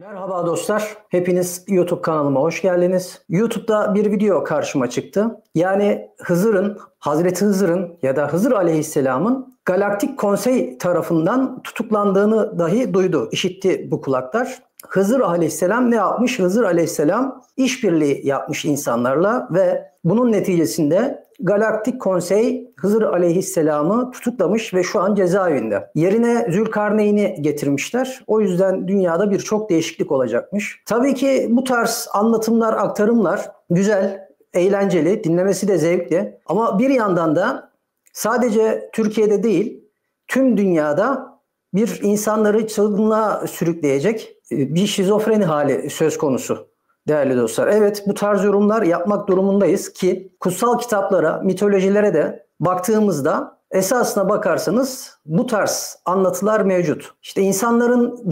Merhaba dostlar. Hepiniz YouTube kanalıma hoş geldiniz. YouTube'da bir video karşıma çıktı. Yani Hazreti Hızır'ın ya da Hızır Aleyhisselam'ın Galaktik Konsey tarafından tutuklandığını dahi işitti bu kulaklar. Hızır Aleyhisselam ne yapmış? Hızır Aleyhisselam işbirliği yapmış insanlarla ve bunun neticesinde Galaktik Konsey Hızır Aleyhisselam'ı tutuklamış ve şu an cezaevinde. Yerine Zülkarneyn'i getirmişler. O yüzden dünyada birçok değişiklik olacakmış. Tabii ki bu tarz anlatımlar, aktarımlar güzel, eğlenceli, dinlemesi de zevkli. Ama bir yandan da sadece Türkiye'de değil, tüm dünyada bir insanları çılgınlığa sürükleyecek bir şizofreni hali söz konusu. Değerli dostlar, evet bu tarz yorumlar yapmak durumundayız ki kutsal kitaplara, mitolojilere de baktığımızda esasına bakarsanız bu tarz anlatılar mevcut. İşte insanların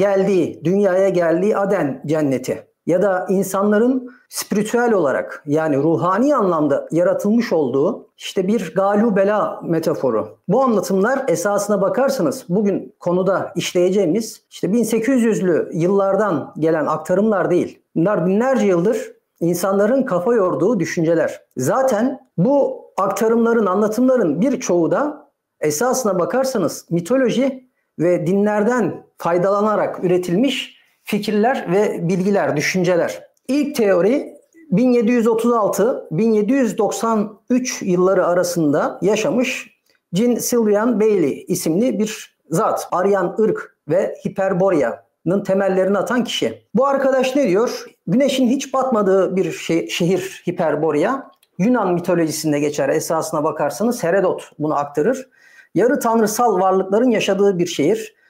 dünyaya geldiği Aden cenneti ya da insanların spiritüel olarak yani ruhani anlamda yaratılmış olduğu işte bir galu bela metaforu. Bu anlatımlar esasına bakarsanız bugün konuda işleyeceğimiz işte 1800'lü yıllardan gelen aktarımlar değil. Bunlar binlerce yıldır insanların kafa yorduğu düşünceler. Zaten bu aktarımların, anlatımların birçoğu da esasına bakarsanız mitoloji ve dinlerden faydalanarak üretilmiş fikirler ve bilgiler, düşünceler. İlk teori 1736-1793 yılları arasında yaşamış Jean Sylvain Bailey isimli bir zat. Aryan ırk ve Hiperborea'nın temellerini atan kişi. Bu arkadaş ne diyor? Güneşin hiç batmadığı bir şehir Hiperborea. Yunan mitolojisinde geçer esasına bakarsanız. Herodot bunu aktarır. Yarı tanrısal varlıkların yaşadığı bir şehir.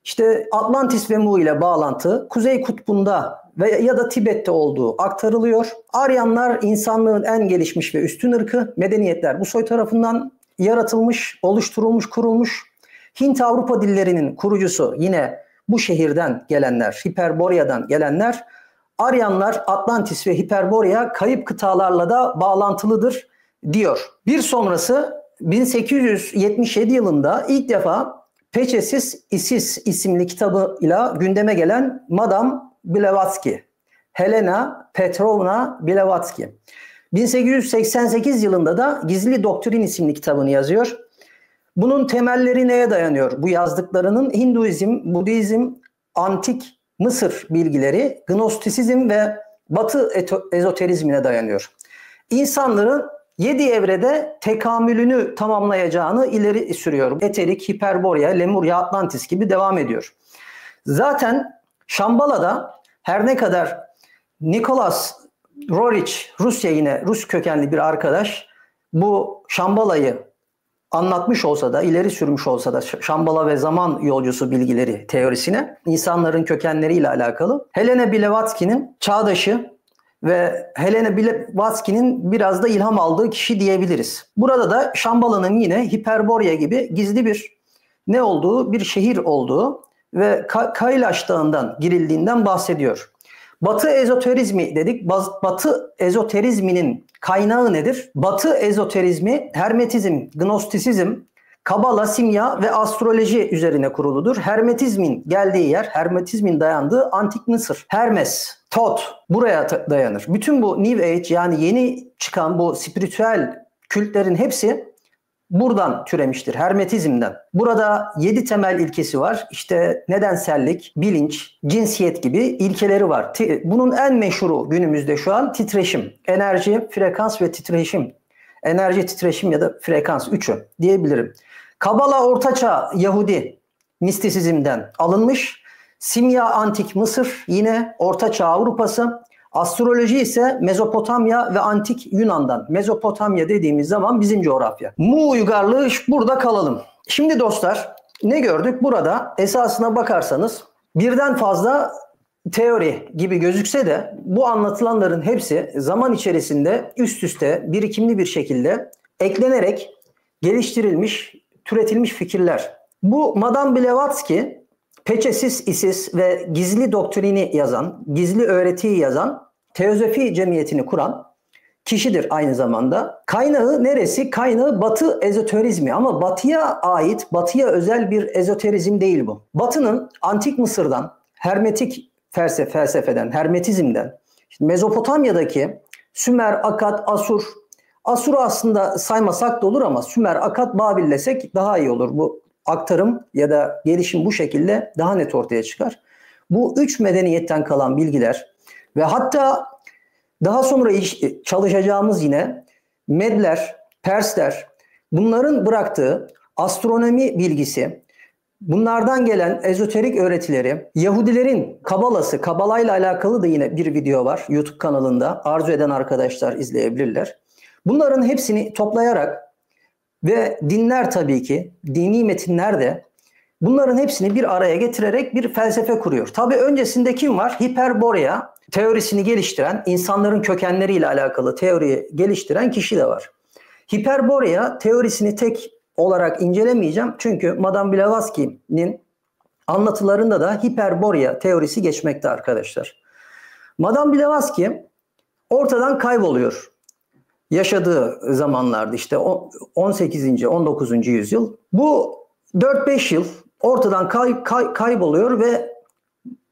İşte Atlantis ve Mu ile bağlantı Kuzey Kutbu'nda ya da Tibet'te olduğu aktarılıyor. Aryanlar insanlığın en gelişmiş ve üstün ırkı. Medeniyetler bu soy tarafından yaratılmış, oluşturulmuş, kurulmuş. Hint-Avrupa dillerinin kurucusu yine bu şehirden gelenler, Hiperborea'dan gelenler. Aryanlar Atlantis ve Hiperborea kayıp kıtalarla da bağlantılıdır diyor. Bir sonrası 1877 yılında ilk defa Peçesiz Isis isimli kitabıyla gündeme gelen Madame Blavatsky, Helena Petrovna Blavatsky. 1888 yılında da Gizli Doktrin isimli kitabını yazıyor. Bunun temelleri neye dayanıyor? Bu yazdıklarının Hinduizm, Budizm, Antik Mısır bilgileri, Gnostisizm ve Batı ezoterizmine dayanıyor. İnsanların 7 evrede tekamülünü tamamlayacağını ileri sürüyor. Eterik, Hiperborea, Lemurya, Atlantis gibi devam ediyor. Zaten Şambala'da her ne kadar Nicholas Roerich, Rus kökenli bir arkadaş bu Şambala'yı anlatmış olsa da, ileri sürmüş olsa da Şambala ve zaman yolcusu bilgileri teorisine, insanların kökenleriyle alakalı. Helena Blavatsky'nin çağdaşı ve Helena Blavatsky'nin biraz da ilham aldığı kişi diyebiliriz. Burada da Şambala'nın yine Hiperborea gibi gizli bir şehir olduğu ve Kailash Dağı'ndan girildiğinden bahsediyor. Batı ezoterizmi dedik. Batı ezoterizminin kaynağı nedir? Batı ezoterizmi Hermetizm, Gnostisizm, Kabala, simya ve astroloji üzerine kuruludur. Hermetizmin geldiği yer, Hermetizmin dayandığı Antik Mısır. Hermes, Tot buraya dayanır. Bütün bu New Age yani yeni çıkan bu spiritüel kültlerin hepsi buradan türemiştir. Hermetizmden. Burada 7 temel ilkesi var. İşte nedensellik, bilinç, cinsiyet gibi ilkeleri var. Bunun en meşhuru günümüzde şu an titreşim. Enerji, frekans ve titreşim. Enerji, titreşim ya da frekans üçü diyebilirim. Kabala Ortaçağ Yahudi mistisizmden alınmış. Simya Antik Mısır yine Ortaçağ Avrupası. Astroloji ise Mezopotamya ve Antik Yunan'dan. Mezopotamya dediğimiz zaman bizim coğrafya. Mu uygarlığı burada kalalım. Şimdi dostlar ne gördük? Burada esasına bakarsanız birden fazla teori gibi gözükse de bu anlatılanların hepsi zaman içerisinde üst üste birikimli bir şekilde eklenerek geliştirilmiş, türetilmiş fikirler. Bu Madame Blavatsky Peçesiz Isis ve gizli doktrini yazan, gizli öğretiyi yazan, teozofi cemiyetini kuran kişidir aynı zamanda. Kaynağı neresi? Kaynağı Batı ezoterizmi ama Batı'ya ait, Batı'ya özel bir ezoterizm değil bu. Batı'nın Antik Mısır'dan, Hermetik felsefeden, Hermetizm'den. İşte Mezopotamya'daki Sümer, Akkad, Asur. Asur'u aslında saymasak da olur ama Sümer, Akkad, Babil desek daha iyi olur. Bu aktarım ya da gelişim bu şekilde daha net ortaya çıkar. Bu üç medeniyetten kalan bilgiler ve hatta daha sonra çalışacağımız yine Medler, Persler, bunların bıraktığı astronomi bilgisi, bunlardan gelen ezoterik öğretileri, Yahudilerin Kabalası, Kabalayla alakalı da yine bir video var YouTube kanalında. Arzu eden arkadaşlar izleyebilirler. Bunların hepsini toplayarak ve dinler tabii ki, dini metinler de bunların hepsini bir araya getirerek bir felsefe kuruyor. Tabii öncesinde kim var? Hiperborea teorisini geliştiren, insanların kökenleriyle alakalı teoriyi geliştiren kişi de var. Hiperborea teorisini tek olarak incelemeyeceğim. Çünkü Madame Blavatsky'nin anlatılarında da Hiperborea teorisi geçmekte arkadaşlar. Madame Blavatsky ortadan kayboluyor. Yaşadığı zamanlarda işte 18. 19. yüzyıl. Bu 4-5 yıl ortadan kayboluyor ve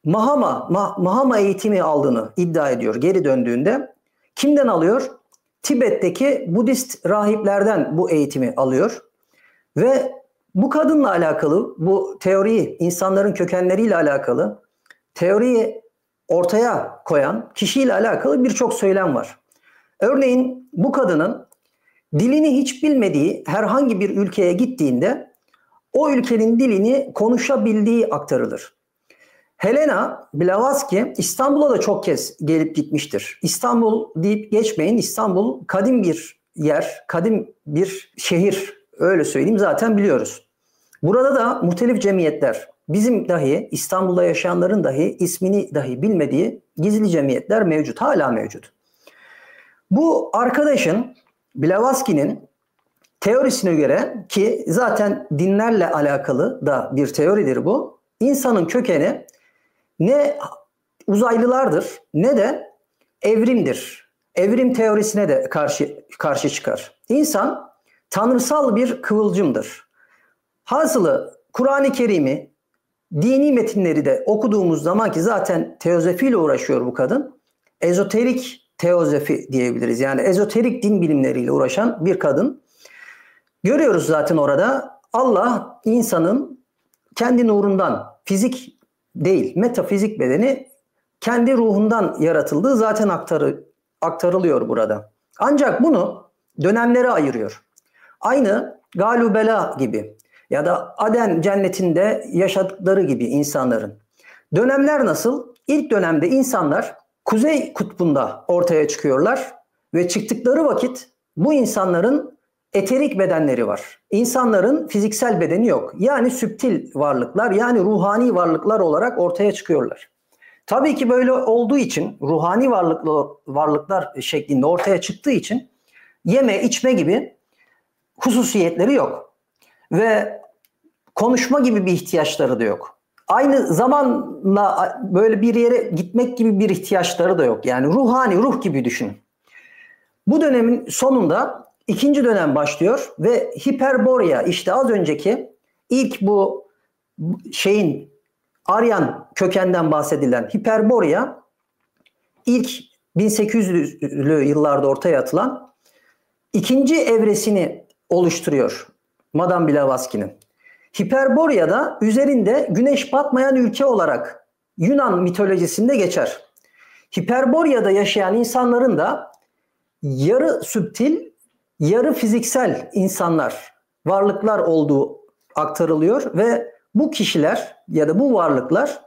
Mahama eğitimi aldığını iddia ediyor geri döndüğünde. Kimden alıyor? Tibet'teki Budist rahiplerden bu eğitimi alıyor. Ve bu kadınla alakalı, bu teoriyi, insanların kökenleriyle alakalı teoriyi ortaya koyan kişiyle alakalı birçok söylem var. Örneğin bu kadının dilini hiç bilmediği herhangi bir ülkeye gittiğinde o ülkenin dilini konuşabildiği aktarılır. Helena Blavatsky İstanbul'a da çok kez gelip gitmiştir. İstanbul deyip geçmeyin. İstanbul kadim bir yer, kadim bir şehir. Öyle söyleyeyim, zaten biliyoruz. Burada da muhtelif cemiyetler, bizim dahi İstanbul'da yaşayanların dahi ismini dahi bilmediği gizli cemiyetler mevcut, hala mevcut. Bu arkadaşın, Blavatsky'nin teorisine göre, ki zaten dinlerle alakalı da bir teoridir bu, insanın kökeni ne uzaylılardır ne de evrimdir. Evrim teorisine de karşı çıkar. İnsan tanrısal bir kıvılcımdır. Hasılı Kur'an-ı Kerim'i, dini metinleri de okuduğumuz zaman, ki zaten teozofiyle uğraşıyor bu kadın. Ezoterik teozofi diyebiliriz. Yani ezoterik din bilimleriyle uğraşan bir kadın. Görüyoruz zaten orada Allah insanın kendi nurundan, fizik değil, metafizik bedeni kendi ruhundan yaratıldığı zaten aktarılıyor burada. Ancak bunu dönemlere ayırıyor. Aynı Galubela gibi ya da Aden cennetinde yaşadıkları gibi insanların. Dönemler nasıl? İlk dönemde insanlar Kuzey Kutbu'nda ortaya çıkıyorlar ve çıktıkları vakit bu insanların eterik bedenleri var. İnsanların fiziksel bedeni yok. Yani süptil varlıklar, yani ruhani varlıklar olarak ortaya çıkıyorlar. Tabii ki böyle olduğu için, ruhani varlıklar şeklinde ortaya çıktığı için yeme, içme gibi hususiyetleri yok. Ve konuşma gibi bir ihtiyaçları da yok. Aynı zamanla böyle bir yere gitmek gibi bir ihtiyaçları da yok. Yani ruhani, ruh gibi düşünün. Bu dönemin sonunda ikinci dönem başlıyor ve Hiperborea, işte az önceki ilk bu Aryan kökenden bahsedilen Hiperborea, ilk 1800'lü yıllarda ortaya atılan ikinci evresini oluşturuyor Madame Blavatsky'nin. Hiperborea'da üzerinde güneş batmayan ülke olarak Yunan mitolojisinde geçer. Hiperborea'da yaşayan insanların da yarı süptil, yarı fiziksel insanlar, varlıklar olduğu aktarılıyor ve bu kişiler ya da bu varlıklar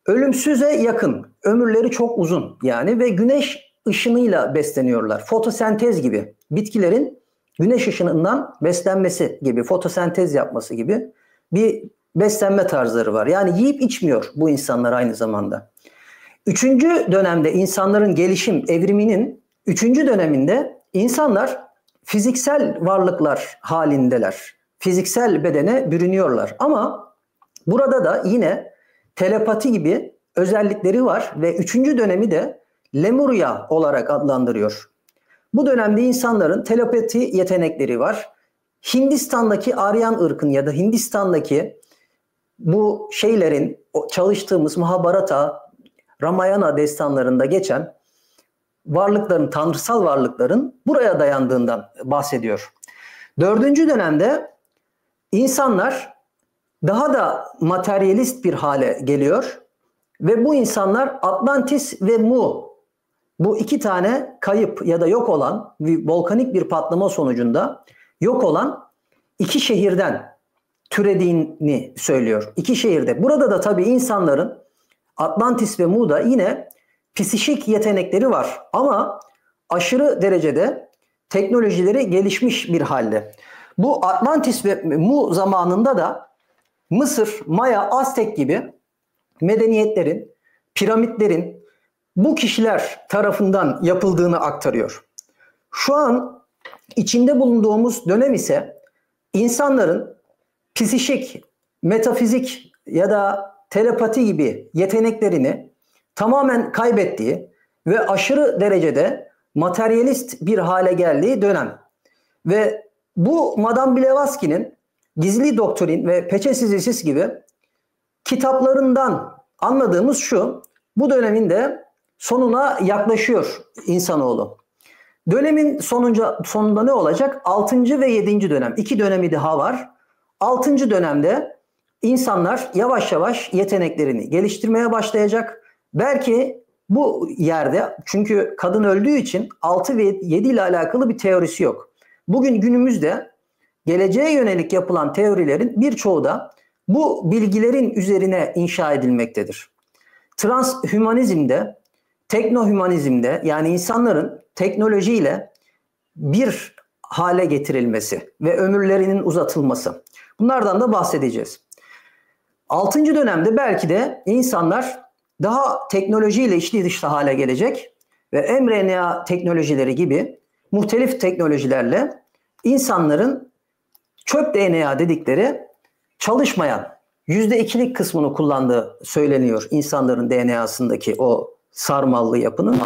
ölümsüze yakın, ömürleri çok uzun yani ve güneş ışınıyla besleniyorlar. Fotosentez gibi, bitkilerin güneş ışınından beslenmesi gibi, fotosentez yapması gibi bir beslenme tarzları var. Yani yiyip içmiyor bu insanlar aynı zamanda. Üçüncü dönemde insanların gelişim evriminin üçüncü döneminde insanlar fiziksel varlıklar halindeler. Fiziksel bedene bürünüyorlar. Ama burada da yine telepati gibi özellikleri var ve üçüncü dönemi de Lemuria olarak adlandırıyor. Bu dönemde insanların telepati yetenekleri var. Hindistan'daki Aryan ırkın ya da Hindistan'daki bu şeylerin çalıştığımız Mahabharata, Ramayana destanlarında geçen varlıkların, tanrısal varlıkların buraya dayandığından bahsediyor. 4. dönemde insanlar daha da materyalist bir hale geliyor ve bu insanlar Atlantis ve Mu, bu iki tane kayıp ya da yok olan volkanik bir patlama sonucunda yok olan iki şehirden türediğini söylüyor. İki şehirde. Burada da tabii insanların Atlantis ve Mu'da yine psişik yetenekleri var ama aşırı derecede teknolojileri gelişmiş bir halde. Bu Atlantis ve Mu zamanında da Mısır, Maya, Aztek gibi medeniyetlerin, piramitlerin bu kişiler tarafından yapıldığını aktarıyor. Şu an içinde bulunduğumuz dönem ise insanların psişik, metafizik ya da telepati gibi yeteneklerini tamamen kaybettiği ve aşırı derecede materyalist bir hale geldiği dönem. Ve bu Madame Blavatsky'nin Gizli Doktrin ve Peçesiz gibi kitaplarından anladığımız şu: bu dönemin de sonuna yaklaşıyor insanoğlu. Dönemin sonunda ne olacak? 6. ve 7. dönem. 2 dönemi daha var. 6. dönemde insanlar yavaş yavaş yeteneklerini geliştirmeye başlayacak. Belki bu yerde, çünkü kadın öldüğü için 6 ve 7 ile alakalı bir teorisi yok. Bugün günümüzde geleceğe yönelik yapılan teorilerin birçoğu da bu bilgilerin üzerine inşa edilmektedir. Transhümanizmde, teknohümanizmde, yani insanların teknolojiyle bir hale getirilmesi ve ömürlerinin uzatılması. Bunlardan da bahsedeceğiz. 6. dönemde belki de insanlar daha teknolojiyle içli dışlı hale gelecek ve mRNA teknolojileri gibi muhtelif teknolojilerle insanların çöp DNA dedikleri çalışmayan %2'lik kısmını kullandığı söyleniyor insanların DNA'sındaki o sarmallı yapının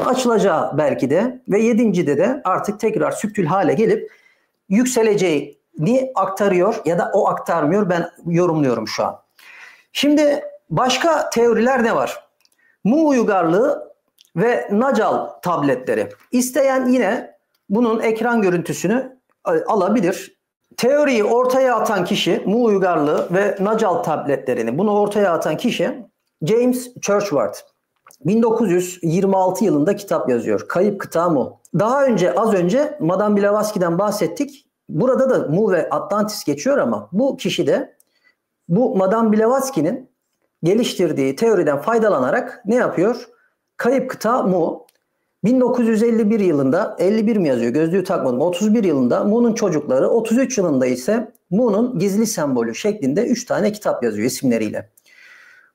açılacağı belki de ve 7.'de de artık tekrar süptül hale gelip yükseleceğini aktarıyor ya da o aktarmıyor, ben yorumluyorum şu an. Şimdi başka teoriler ne var? Mu uygarlığı ve Nacal tabletleri. İsteyen yine bunun ekran görüntüsünü alabilir. Teoriyi ortaya atan kişi, Mu uygarlığı ve Nacal tabletlerini bunu ortaya atan kişi James Churchward. 1926 yılında kitap yazıyor. Kayıp Kıta Mu. Daha önce, az önce Madame Blavatsky'den bahsettik. Burada da Mu ve Atlantis geçiyor ama bu kişi de bu Madame Blavatsky'nin geliştirdiği teoriden faydalanarak ne yapıyor? Kayıp Kıta Mu. 1951 yılında, 51 mi yazıyor? Gözlüğü takmadım. 31 yılında Mu'nun çocukları, 33 yılında ise Mu'nun gizli sembolü şeklinde 3 tane kitap yazıyor isimleriyle.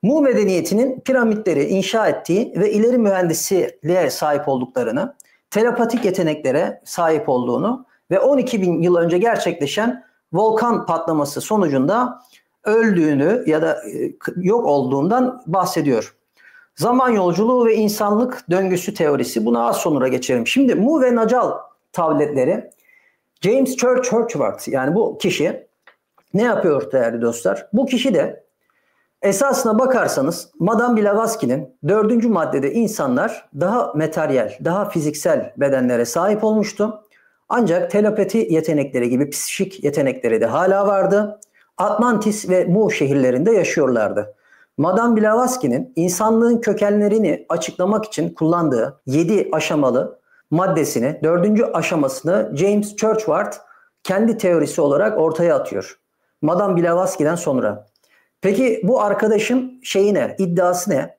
Mu medeniyetinin piramitleri inşa ettiği ve ileri mühendisliğe sahip olduklarını, telepatik yeteneklere sahip olduğunu ve 12 bin yıl önce gerçekleşen volkan patlaması sonucunda öldüğünü ya da yok olduğundan bahsediyor. Zaman yolculuğu ve insanlık döngüsü teorisi, buna az sonra geçelim. Şimdi Mu ve Nacal tabletleri, James Churchward, yani bu kişi ne yapıyor değerli dostlar? Bu kişi de esasına bakarsanız Madame Blavatsky'nin 4. maddede insanlar daha materyal, daha fiziksel bedenlere sahip olmuştu. Ancak telepati yetenekleri gibi psikik yetenekleri de hala vardı. Atlantis ve Mu şehirlerinde yaşıyorlardı. Madame Blavatsky'nin insanlığın kökenlerini açıklamak için kullandığı 7 aşamalı maddesini, 4. aşamasını James Churchward kendi teorisi olarak ortaya atıyor. Madame Blavatsky'den sonra. Peki bu arkadaşın şeyi ne, iddiası ne?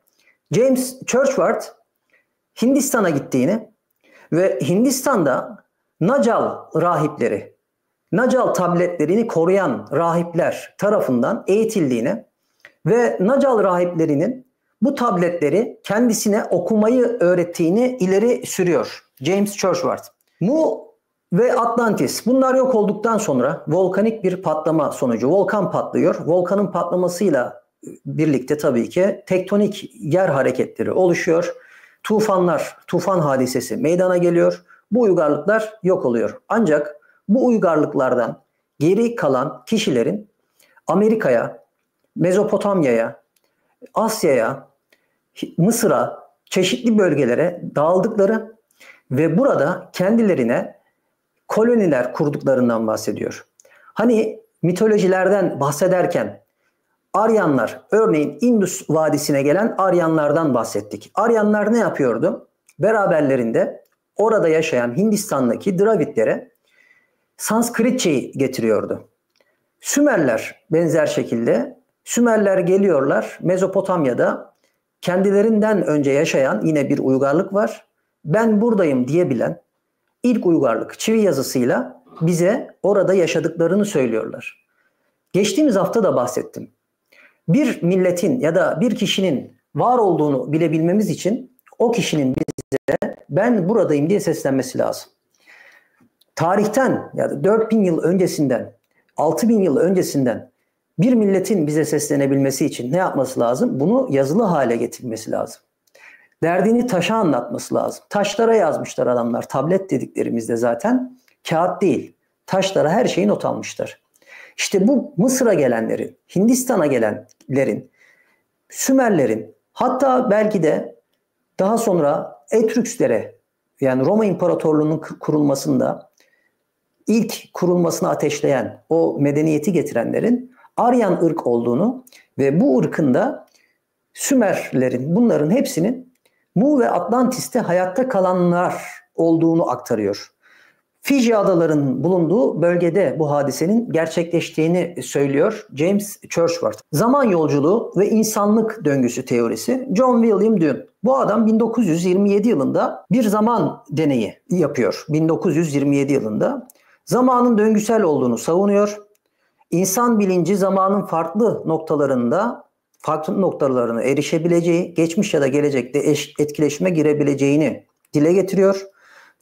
James Churchward Hindistan'a gittiğini ve Hindistan'da Nacal rahipleri, Nacal tabletlerini koruyan rahipler tarafından eğitildiğini ve Nacal rahiplerinin bu tabletleri kendisine okumayı öğrettiğini ileri sürüyor James Churchward. Mu ve Atlantis, bunlar yok olduktan sonra volkanik bir patlama sonucu volkan patlıyor. Volkanın patlamasıyla birlikte tabii ki tektonik yer hareketleri oluşuyor. Tufanlar, tufan hadisesi meydana geliyor. Bu uygarlıklar yok oluyor. Ancak bu uygarlıklardan geri kalan kişilerin Amerika'ya, Mezopotamya'ya, Asya'ya, Mısır'a, çeşitli bölgelere dağıldıkları ve burada kendilerine koloniler kurduklarından bahsediyor. Hani mitolojilerden bahsederken Aryanlar, örneğin Indus Vadisi'ne gelen Aryanlardan bahsettik. Aryanlar ne yapıyordu? Beraberlerinde orada yaşayan Hindistan'daki Dravidlere Sanskritçeyi getiriyordu. Sümerler benzer şekilde, Sümerler geliyorlar Mezopotamya'da kendilerinden önce yaşayan yine bir uygarlık var. Ben buradayım diyebilen ilk uygarlık çivi yazısıyla bize orada yaşadıklarını söylüyorlar. Geçtiğimiz hafta da bahsettim. Bir milletin ya da bir kişinin var olduğunu bilebilmemiz için o kişinin bize ben buradayım diye seslenmesi lazım. Tarihten ya da 4000 yıl öncesinden, 6000 yıl öncesinden bir milletin bize seslenebilmesi için ne yapması lazım? Bunu yazılı hale getirmesi lazım. Derdini taşa anlatması lazım. Taşlara yazmışlar adamlar. Tablet dediklerimizde zaten kağıt değil. Taşlara her şeyi not almışlar. İşte bu Mısır'a gelenlerin, Hindistan'a gelenlerin, Sümerlerin, hatta belki de daha sonra Etrüskslere, yani Roma İmparatorluğu'nun kurulmasında ilk kurulmasını ateşleyen, o medeniyeti getirenlerin Aryan ırk olduğunu ve bu ırkın da Sümerlerin, bunların hepsinin Mu ve Atlantis'te hayatta kalanlar olduğunu aktarıyor. Fiji adalarının bulunduğu bölgede bu hadisenin gerçekleştiğini söylüyor James Churchward. Zaman yolculuğu ve insanlık döngüsü teorisi. John William Dunne. Bu adam 1927 yılında bir zaman deneyi yapıyor. 1927 yılında zamanın döngüsel olduğunu savunuyor. İnsan bilinci zamanın farklı noktalarına erişebileceği, geçmiş ya da gelecekte etkileşime girebileceğini dile getiriyor.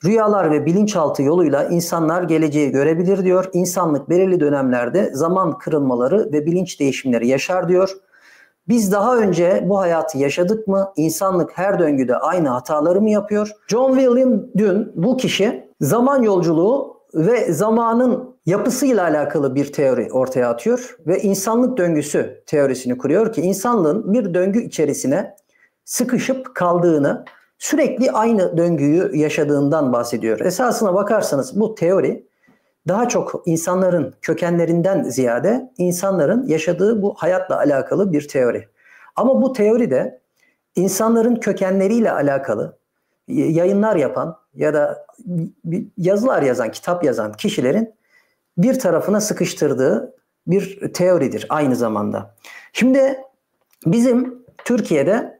Rüyalar ve bilinçaltı yoluyla insanlar geleceği görebilir diyor. İnsanlık belirli dönemlerde zaman kırılmaları ve bilinç değişimleri yaşar diyor. Biz daha önce bu hayatı yaşadık mı? İnsanlık her döngüde aynı hataları mı yapıyor? John William Dunne bu kişi zaman yolculuğu ve zamanın yapısıyla alakalı bir teori ortaya atıyor ve insanlık döngüsü teorisini kuruyor ki insanlığın bir döngü içerisine sıkışıp kaldığını, sürekli aynı döngüyü yaşadığından bahsediyor. Esasına bakarsanız bu teori daha çok insanların kökenlerinden ziyade insanların yaşadığı bu hayatla alakalı bir teori. Ama bu teori de insanların kökenleriyle alakalı yayınlar yapan ya da yazılar yazan, kitap yazan kişilerin bir tarafına sıkıştırdığı bir teoridir aynı zamanda. Şimdi bizim Türkiye'de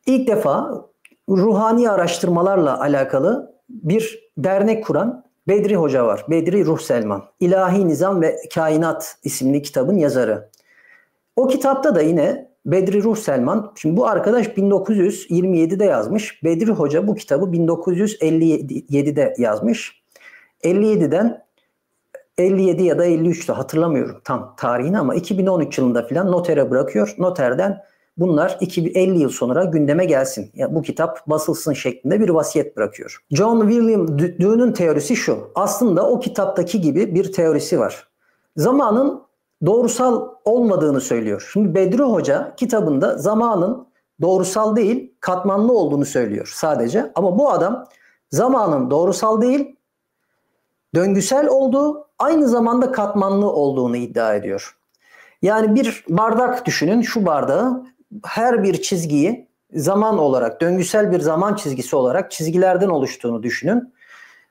ilk defa ruhani araştırmalarla alakalı bir dernek kuran Bedri Hoca var. Bedri Ruh Selman. İlahi Nizam ve Kainat isimli kitabın yazarı. O kitapta da yine Bedri Ruh Selman, şimdi bu arkadaş 1927'de yazmış. Bedri Hoca bu kitabı 1957'de yazmış. 57'den 57 ya da 53'te hatırlamıyorum tam tarihini ama 2013 yılında falan notere bırakıyor. Noterden bunlar 50 yıl sonra gündeme gelsin. Yani bu kitap basılsın şeklinde bir vasiyet bırakıyor. John William Dunne'un teorisi şu. Aslında o kitaptaki gibi bir teorisi var. Zamanın doğrusal olmadığını söylüyor. Şimdi Bedri Hoca kitabında zamanın doğrusal değil, katmanlı olduğunu söylüyor sadece. Ama bu adam zamanın doğrusal değil, döngüsel olduğu, aynı zamanda katmanlı olduğunu iddia ediyor. Yani bir bardak düşünün, şu bardağı her bir çizgiyi zaman olarak, döngüsel bir zaman çizgisi olarak çizgilerden oluştuğunu düşünün.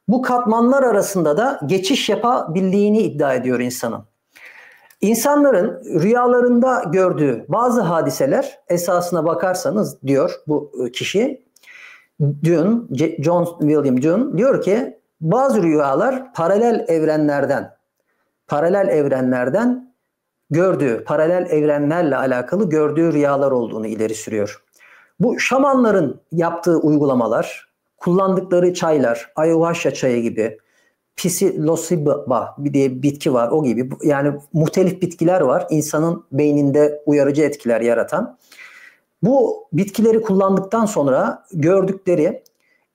Bu katmanlar arasında da geçiş yapabildiğini iddia ediyor insanın. İnsanların rüyalarında gördüğü bazı hadiseler esasına bakarsanız diyor bu kişi, John William Dunne diyor ki bazı rüyalar paralel evrenlerden gördüğü, paralel evrenlerle alakalı gördüğü rüyalar olduğunu ileri sürüyor. Bu şamanların yaptığı uygulamalar, kullandıkları çaylar, ayahuasca çayı gibi, psilosiba diye bir bitki var o gibi. Yani muhtelif bitkiler var insanın beyninde uyarıcı etkiler yaratan. Bu bitkileri kullandıktan sonra gördükleri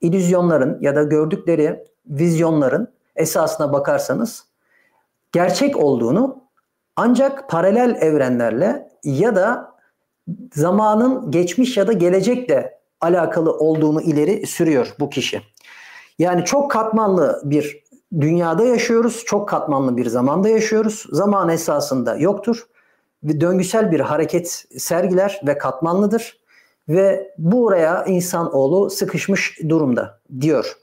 illüzyonların ya da gördükleri vizyonların esasına bakarsanız gerçek olduğunu Ancak paralel evrenlerle ya da zamanın geçmiş ya da gelecekle alakalı olduğunu ileri sürüyor bu kişi. Yani çok katmanlı bir dünyada yaşıyoruz, çok katmanlı bir zamanda yaşıyoruz. Zaman esasında yoktur ve döngüsel bir hareket sergiler ve katmanlıdır ve buraya insanoğlu sıkışmış durumda diyor.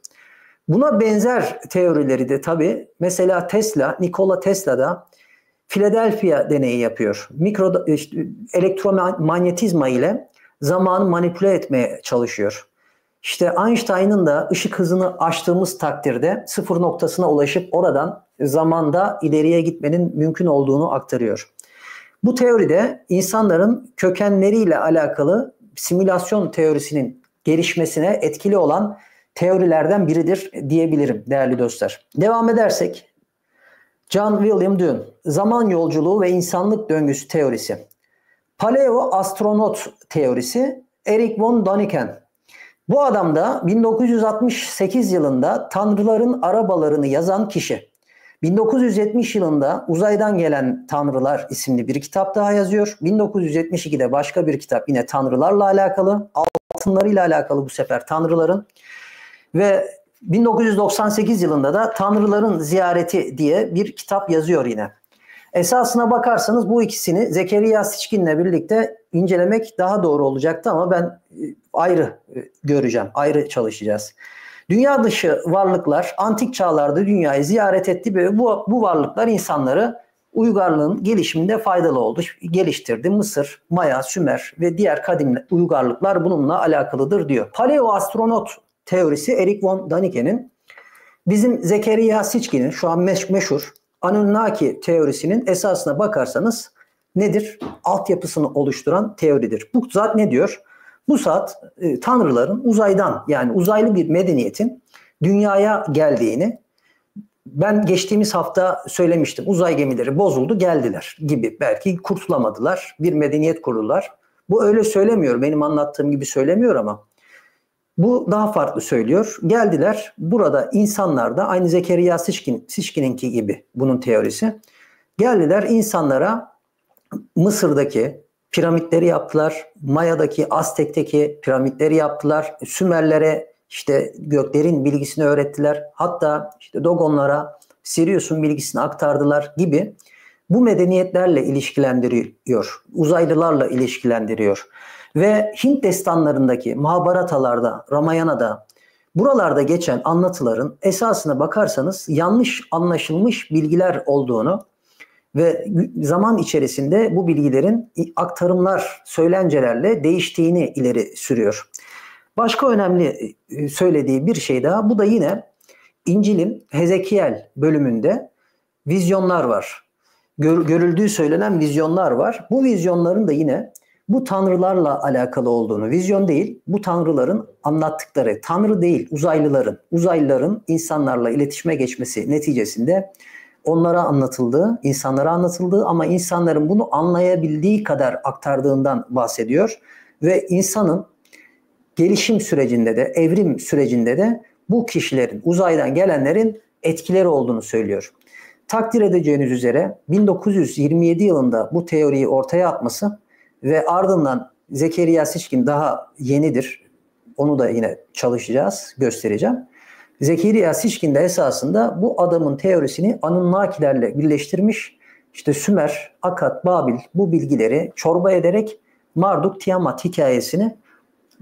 Buna benzer teorileri de tabii mesela Nikola Tesla da Philadelphia deneyi yapıyor. Elektromanyetizma ile zamanı manipüle etmeye çalışıyor. İşte Einstein'ın da ışık hızını aştığımız takdirde sıfır noktasına ulaşıp oradan zamanda ileriye gitmenin mümkün olduğunu aktarıyor. Bu teoride insanların kökenleriyle alakalı simülasyon teorisinin gelişmesine etkili olan teorilerden biridir diyebilirim değerli dostlar. Devam edersek John William Dunne, zaman yolculuğu ve insanlık döngüsü teorisi. Paleo astronot teorisi, Erich von Däniken. Bu adam da 1968 yılında Tanrıların Arabalarını yazan kişi. 1970 yılında Uzaydan Gelen Tanrılar isimli bir kitap daha yazıyor. 1972'de başka bir kitap yine tanrılarla alakalı, altınlarıyla alakalı bu sefer tanrıların. Ve 1998 yılında da Tanrıların Ziyareti diye bir kitap yazıyor yine. Esasına bakarsanız bu ikisini Zekeriya Sitchin'le birlikte incelemek daha doğru olacaktı ama ben ayrı göreceğim, ayrı çalışacağız. Dünya dışı varlıklar antik çağlarda dünyayı ziyaret etti ve bu varlıklar insanları uygarlığın gelişiminde faydalı oldu, geliştirdi. Mısır, Maya, Sümer ve diğer kadim uygarlıklar bununla alakalıdır diyor. Paleoastronot teorisi Erich von Däniken'in, bizim Zekeriya Sitchin'in şu an meşhur Anunnaki teorisinin esasına bakarsanız nedir? Altyapısını oluşturan teoridir. Bu zat ne diyor? Bu zat tanrıların uzaydan, yani uzaylı bir medeniyetin dünyaya geldiğini, ben geçtiğimiz hafta söylemiştim. Uzay gemileri bozuldu, geldiler gibi. Belki kurtulamadılar. Bir medeniyet kurdular. Bu öyle söylemiyor. Benim anlattığım gibi söylemiyor ama bu daha farklı söylüyor. Geldiler. Burada insanlar da aynı Zekeriya Sitchin'inki gibi bunun teorisi. Geldiler, insanlara Mısır'daki piramitleri yaptılar. Maya'daki, Aztek'teki piramitleri yaptılar. Sümerlere işte göklerin bilgisini öğrettiler. Hatta işte Dogonlara Sirius'un bilgisini aktardılar gibi bu medeniyetlerle ilişkilendiriyor. Uzaylılarla ilişkilendiriyor. Ve Hint destanlarındaki Mahabharatalarda, Ramayana'da buralarda geçen anlatıların esasına bakarsanız yanlış anlaşılmış bilgiler olduğunu ve zaman içerisinde bu bilgilerin aktarımlar, söylencelerle değiştiğini ileri sürüyor. Başka önemli söylediği bir şey daha, bu da yine İncil'in Hezekiel bölümünde vizyonlar var. Görüldüğü söylenen vizyonlar var. Bu vizyonların da yine bu tanrılarla alakalı olduğunu, vizyon değil, bu tanrıların anlattıkları, tanrı değil, uzaylıların insanlarla iletişime geçmesi neticesinde onlara anlatıldığı, insanlara anlatıldığı ama insanların bunu anlayabildiği kadar aktardığından bahsediyor. Ve insanın gelişim sürecinde de, evrim sürecinde de bu kişilerin, uzaydan gelenlerin etkileri olduğunu söylüyor. Takdir edeceğiniz üzere 1927 yılında bu teoriyi ortaya atması ve ardından Zekeriya Sitchin daha yenidir. Onu da yine çalışacağız, göstereceğim. Zekeriya Sitchin de esasında bu adamın teorisini Anunnakilerle birleştirmiş. İşte Sümer, Akkad, Babil bu bilgileri çorba ederek Marduk Tiamat hikayesini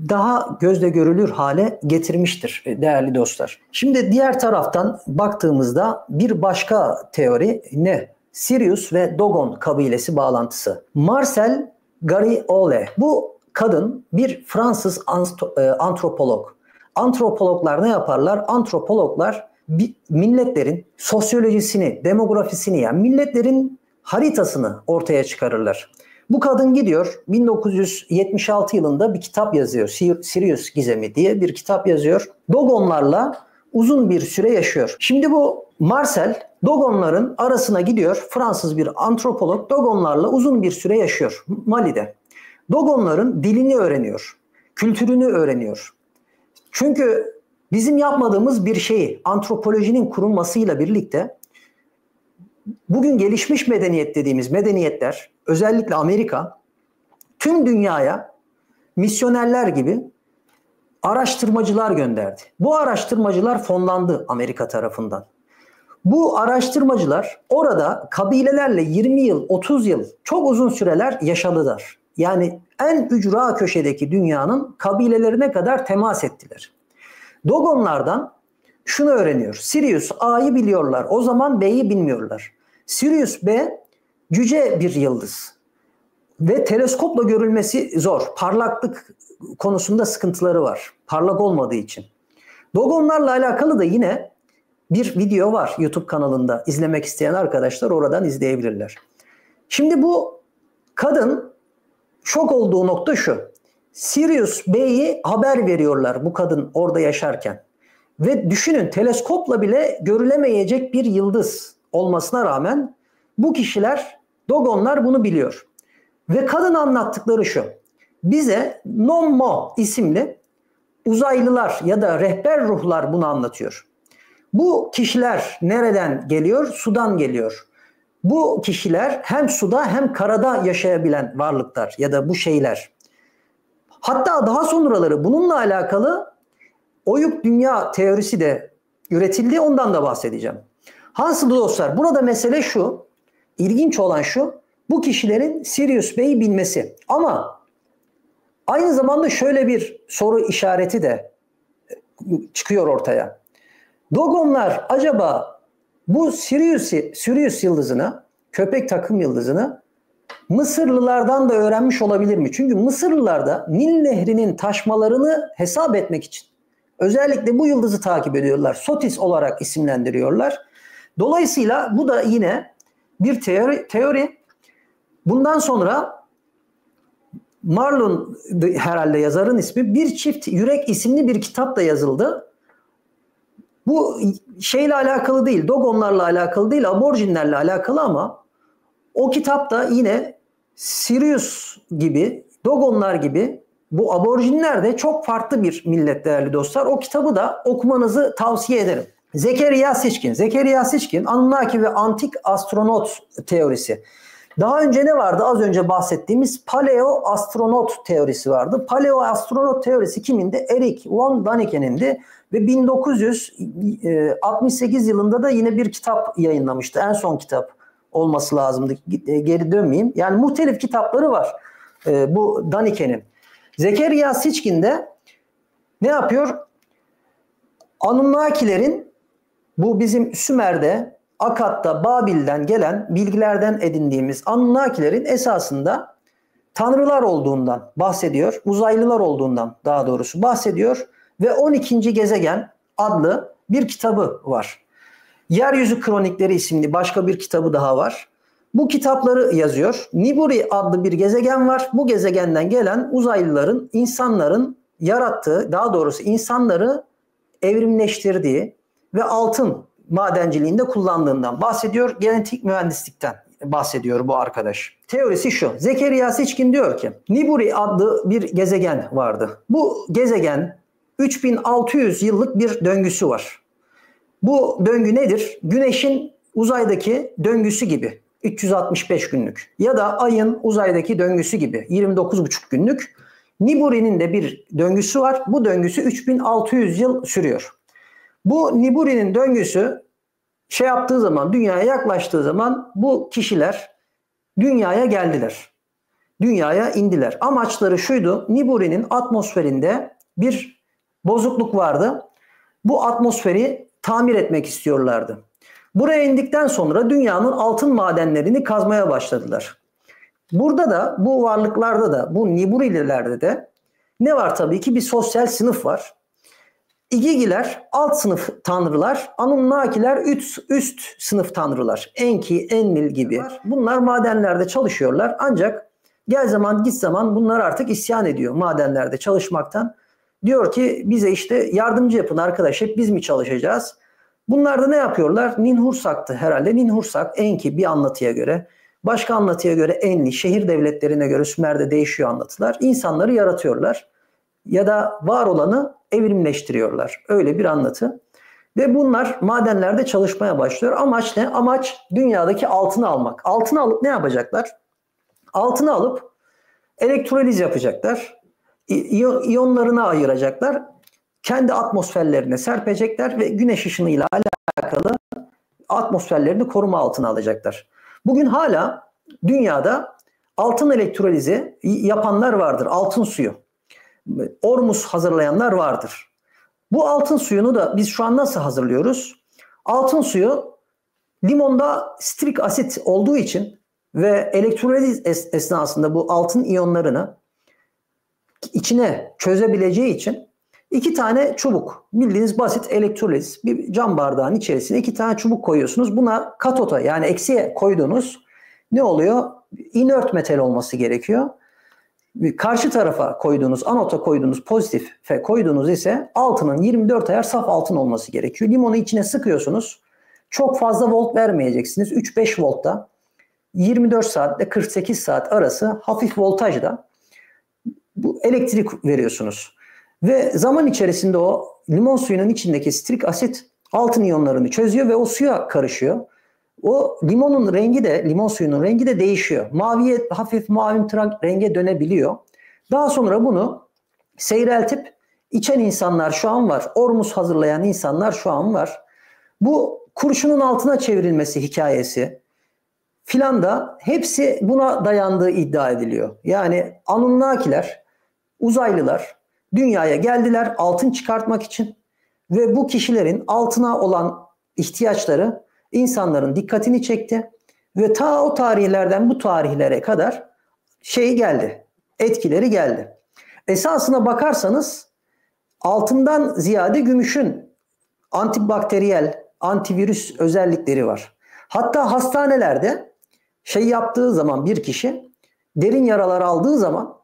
daha gözle görülür hale getirmiştir değerli dostlar. Şimdi diğer taraftan baktığımızda bir başka teori ne? Sirius ve Dogon kabilesi bağlantısı. Marcel Gariole. Bu kadın bir Fransız antropolog. Antropologlar ne yaparlar? Antropologlar milletlerin sosyolojisini, demografisini, yani milletlerin haritasını ortaya çıkarırlar. Bu kadın gidiyor 1976 yılında bir kitap yazıyor. Sirius Gizemi diye bir kitap yazıyor. Dogonlarla uzun bir süre yaşıyor. Şimdi bu Marcel Dogonların arasına gidiyor. Fransız bir antropolog Dogonlarla uzun bir süre yaşıyor Mali'de. Dogonların dilini öğreniyor. Kültürünü öğreniyor. Çünkü bizim yapmadığımız bir şeyi antropolojinin kurulmasıyla birlikte bugün gelişmiş medeniyet dediğimiz medeniyetler, özellikle Amerika, tüm dünyaya misyonerler gibi araştırmacılar gönderdi. Bu araştırmacılar fonlandı Amerika tarafından. Bu araştırmacılar orada kabilelerle 20 yıl, 30 yıl çok uzun süreler yaşadılar. Yani en ücra köşedeki dünyanın kabilelerine kadar temas ettiler. Dogonlardan şunu öğreniyor. Sirius A'yı biliyorlar. O zaman B'yi bilmiyorlar. Sirius B cüce bir yıldız. Ve teleskopla görülmesi zor. Parlaklık konusunda sıkıntıları var. Parlak olmadığı için. Dogonlarla alakalı da yine bir video var YouTube kanalında. İzlemek isteyen arkadaşlar oradan izleyebilirler. Şimdi bu kadın şok olduğu nokta şu. Sirius B'yi haber veriyorlar bu kadın orada yaşarken. Ve düşünün, teleskopla bile görülemeyecek bir yıldız olmasına rağmen bu kişiler, Dogonlar bunu biliyor. Ve kadın anlattıkları şu. Bize Nommo isimli uzaylılar ya da rehber ruhlar bunu anlatıyor. Bu kişiler nereden geliyor? Sudan geliyor. Bu kişiler hem suda hem karada yaşayabilen varlıklar ya da bu şeyler. Hatta daha sonraları bununla alakalı oyuk dünya teorisi de üretildi. Ondan da bahsedeceğim. Hasılı dostlar, burada mesele şu. İlginç olan şu. Bu kişilerin Sirius B'yi bilmesi. Ama aynı zamanda şöyle bir soru işareti de çıkıyor ortaya. Dogonlar acaba bu Sirius yıldızını, köpek takım yıldızını Mısırlılardan da öğrenmiş olabilir mi? Çünkü Mısırlılar da Nil Nehri'nin taşmalarını hesap etmek için özellikle bu yıldızı takip ediyorlar. Sotis olarak isimlendiriyorlar. Dolayısıyla bu da yine bir teori. Bundan sonra Marlon herhalde yazarın ismi, Bir Çift Yürek isimli bir kitap da yazıldı. Bu şeyle alakalı değil, Dogonlarla alakalı değil, aborjinlerle alakalı ama o kitapta yine Sirius gibi, Dogonlar gibi bu aborjinler de çok farklı bir millet değerli dostlar. O kitabı da okumanızı tavsiye ederim. Zekeriya Sitchin, Anunnaki ve Antik Astronot Teorisi. Daha önce ne vardı? Az önce bahsettiğimiz Paleo Astronot Teorisi vardı. Paleo Astronot Teorisi kimindi? Eric von Daniken'indi ve 1968 yılında da yine bir kitap yayınlamıştı. En son kitap olması lazımdı. Geri dönmeyeyim. Yani muhtelif kitapları var bu Daniken'in. Zekeriya Sitchin de ne yapıyor? Anunnakilerin bu bizim Sümer'de, Akkad'da, Babil'den gelen bilgilerden edindiğimiz Anunnakilerin esasında tanrılar olduğundan bahsediyor. Uzaylılar olduğundan daha doğrusu bahsediyor. Ve 12. Gezegen adlı bir kitabı var. Yeryüzü Kronikleri isimli başka bir kitabı daha var. Bu kitapları yazıyor. Niburi adlı bir gezegen var. Bu gezegenden gelen uzaylıların insanların yarattığı, daha doğrusu insanları evrimleştirdiği ve altın madenciliğinde kullandığından bahsediyor. Genetik mühendislikten bahsediyor bu arkadaş. Teorisi şu. Zekeriya Sitchin diyor ki Niburi adlı bir gezegen vardı. Bu gezegen 3600 yıllık bir döngüsü var. Bu döngü nedir? Güneşin uzaydaki döngüsü gibi 365 günlük ya da ayın uzaydaki döngüsü gibi 29,5 günlük. Niburi'nin de bir döngüsü var. Bu döngüsü 3600 yıl sürüyor. Bu Niburi'nin döngüsü yaptığı zaman, dünyaya yaklaştığı zaman bu kişiler dünyaya geldiler. Dünyaya indiler. Amaçları şuydu. Niburi'nin atmosferinde bir bozukluk vardı. Bu atmosferi tamir etmek istiyorlardı. Buraya indikten sonra dünyanın altın madenlerini kazmaya başladılar. Burada da bu varlıklarda da bu Niburililerde de ne var tabii ki? Bir sosyal sınıf var. İgigiler alt sınıf tanrılar, Anunnakiler üst sınıf tanrılar. Enki, Enlil gibi. Bunlar madenlerde çalışıyorlar. Ancak gel zaman git zaman bunlar artık isyan ediyor madenlerde çalışmaktan. Diyor ki bize işte yardımcı yapın arkadaş, hep biz mi çalışacağız? Bunlar da ne yapıyorlar? Ninhursag'tı herhalde. Ninhursag, Enki bir anlatıya göre. Başka anlatıya göre Enli, şehir devletlerine göre Sümer'de değişiyor anlatılar. İnsanları yaratıyorlar. Ya da var olanı evrimleştiriyorlar. Öyle bir anlatı. Ve bunlar madenlerde çalışmaya başlıyor. Amaç ne? Amaç dünyadaki altını almak. Altını alıp ne yapacaklar? Altını alıp elektroliz yapacaklar. İyonlarına ayıracaklar. Kendi atmosferlerine serpecekler ve güneş ışınıyla alakalı atmosferlerini koruma altına alacaklar. Bugün hala dünyada altın elektrolizi yapanlar vardır. Altın suyu. Ormus hazırlayanlar vardır. Bu altın suyunu da biz şu an nasıl hazırlıyoruz? Altın suyu limonda strik asit olduğu için ve elektroliz esnasında bu altın iyonlarını içine çözebileceği için 2 tane çubuk, bildiğiniz basit elektroliz, bir cam bardağın içerisine 2 tane çubuk koyuyorsunuz. Buna katota yani eksiye koyduğunuz ne oluyor? Inert metal olması gerekiyor. Karşı tarafa koyduğunuz, anota koyduğunuz, pozitife koyduğunuz ise altının 24 ayar saf altın olması gerekiyor. Limonu içine sıkıyorsunuz. Çok fazla volt vermeyeceksiniz. 3-5 voltta 24 saatle 48 saat arası hafif voltajda bu elektrik veriyorsunuz. Ve zaman içerisinde o limon suyunun içindeki strik asit altın iyonlarını çözüyor ve o suya karışıyor. O limonun rengi de, limon suyunun rengi de değişiyor. Maviye, hafif mavimtırak renge dönebiliyor. Daha sonra bunu seyreltip içen insanlar şu an var. Ormus hazırlayan insanlar şu an var. Bu kurşunun altına çevrilmesi hikayesi filan da hepsi buna dayandığı iddia ediliyor. Yani Anunnakiler, uzaylılar dünyaya geldiler altın çıkartmak için ve bu kişilerin altına olan ihtiyaçları insanların dikkatini çekti ve ta o tarihlerden bu tarihlere kadar geldi, etkileri geldi. Esasına bakarsanız altından ziyade gümüşün antibakteriyel, antivirüs özellikleri var. Hatta hastanelerde yaptığı zaman bir kişi derin yaralar aldığı zaman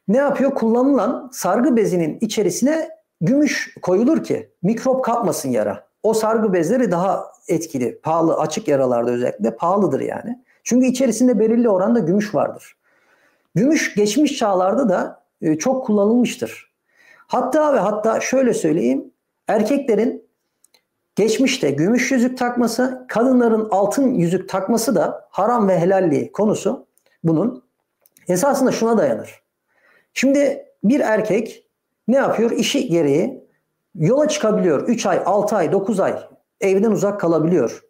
ne yapıyor? Kullanılan sargı bezinin içerisine gümüş koyulur ki mikrop kapmasın yara. O sargı bezleri daha etkili, pahalı, açık yaralarda özellikle pahalıdır yani. Çünkü içerisinde belirli oranda gümüş vardır. Gümüş geçmiş çağlarda da çok kullanılmıştır. Hatta ve hatta şöyle söyleyeyim, erkeklerin geçmişte gümüş yüzük takması, kadınların altın yüzük takması da haram ve helalliği konusu bunun esasında şuna dayanır. Şimdi bir erkek ne yapıyor? İşi gereği yola çıkabiliyor. 3 ay, 6 ay, 9 ay evden uzak kalabiliyor.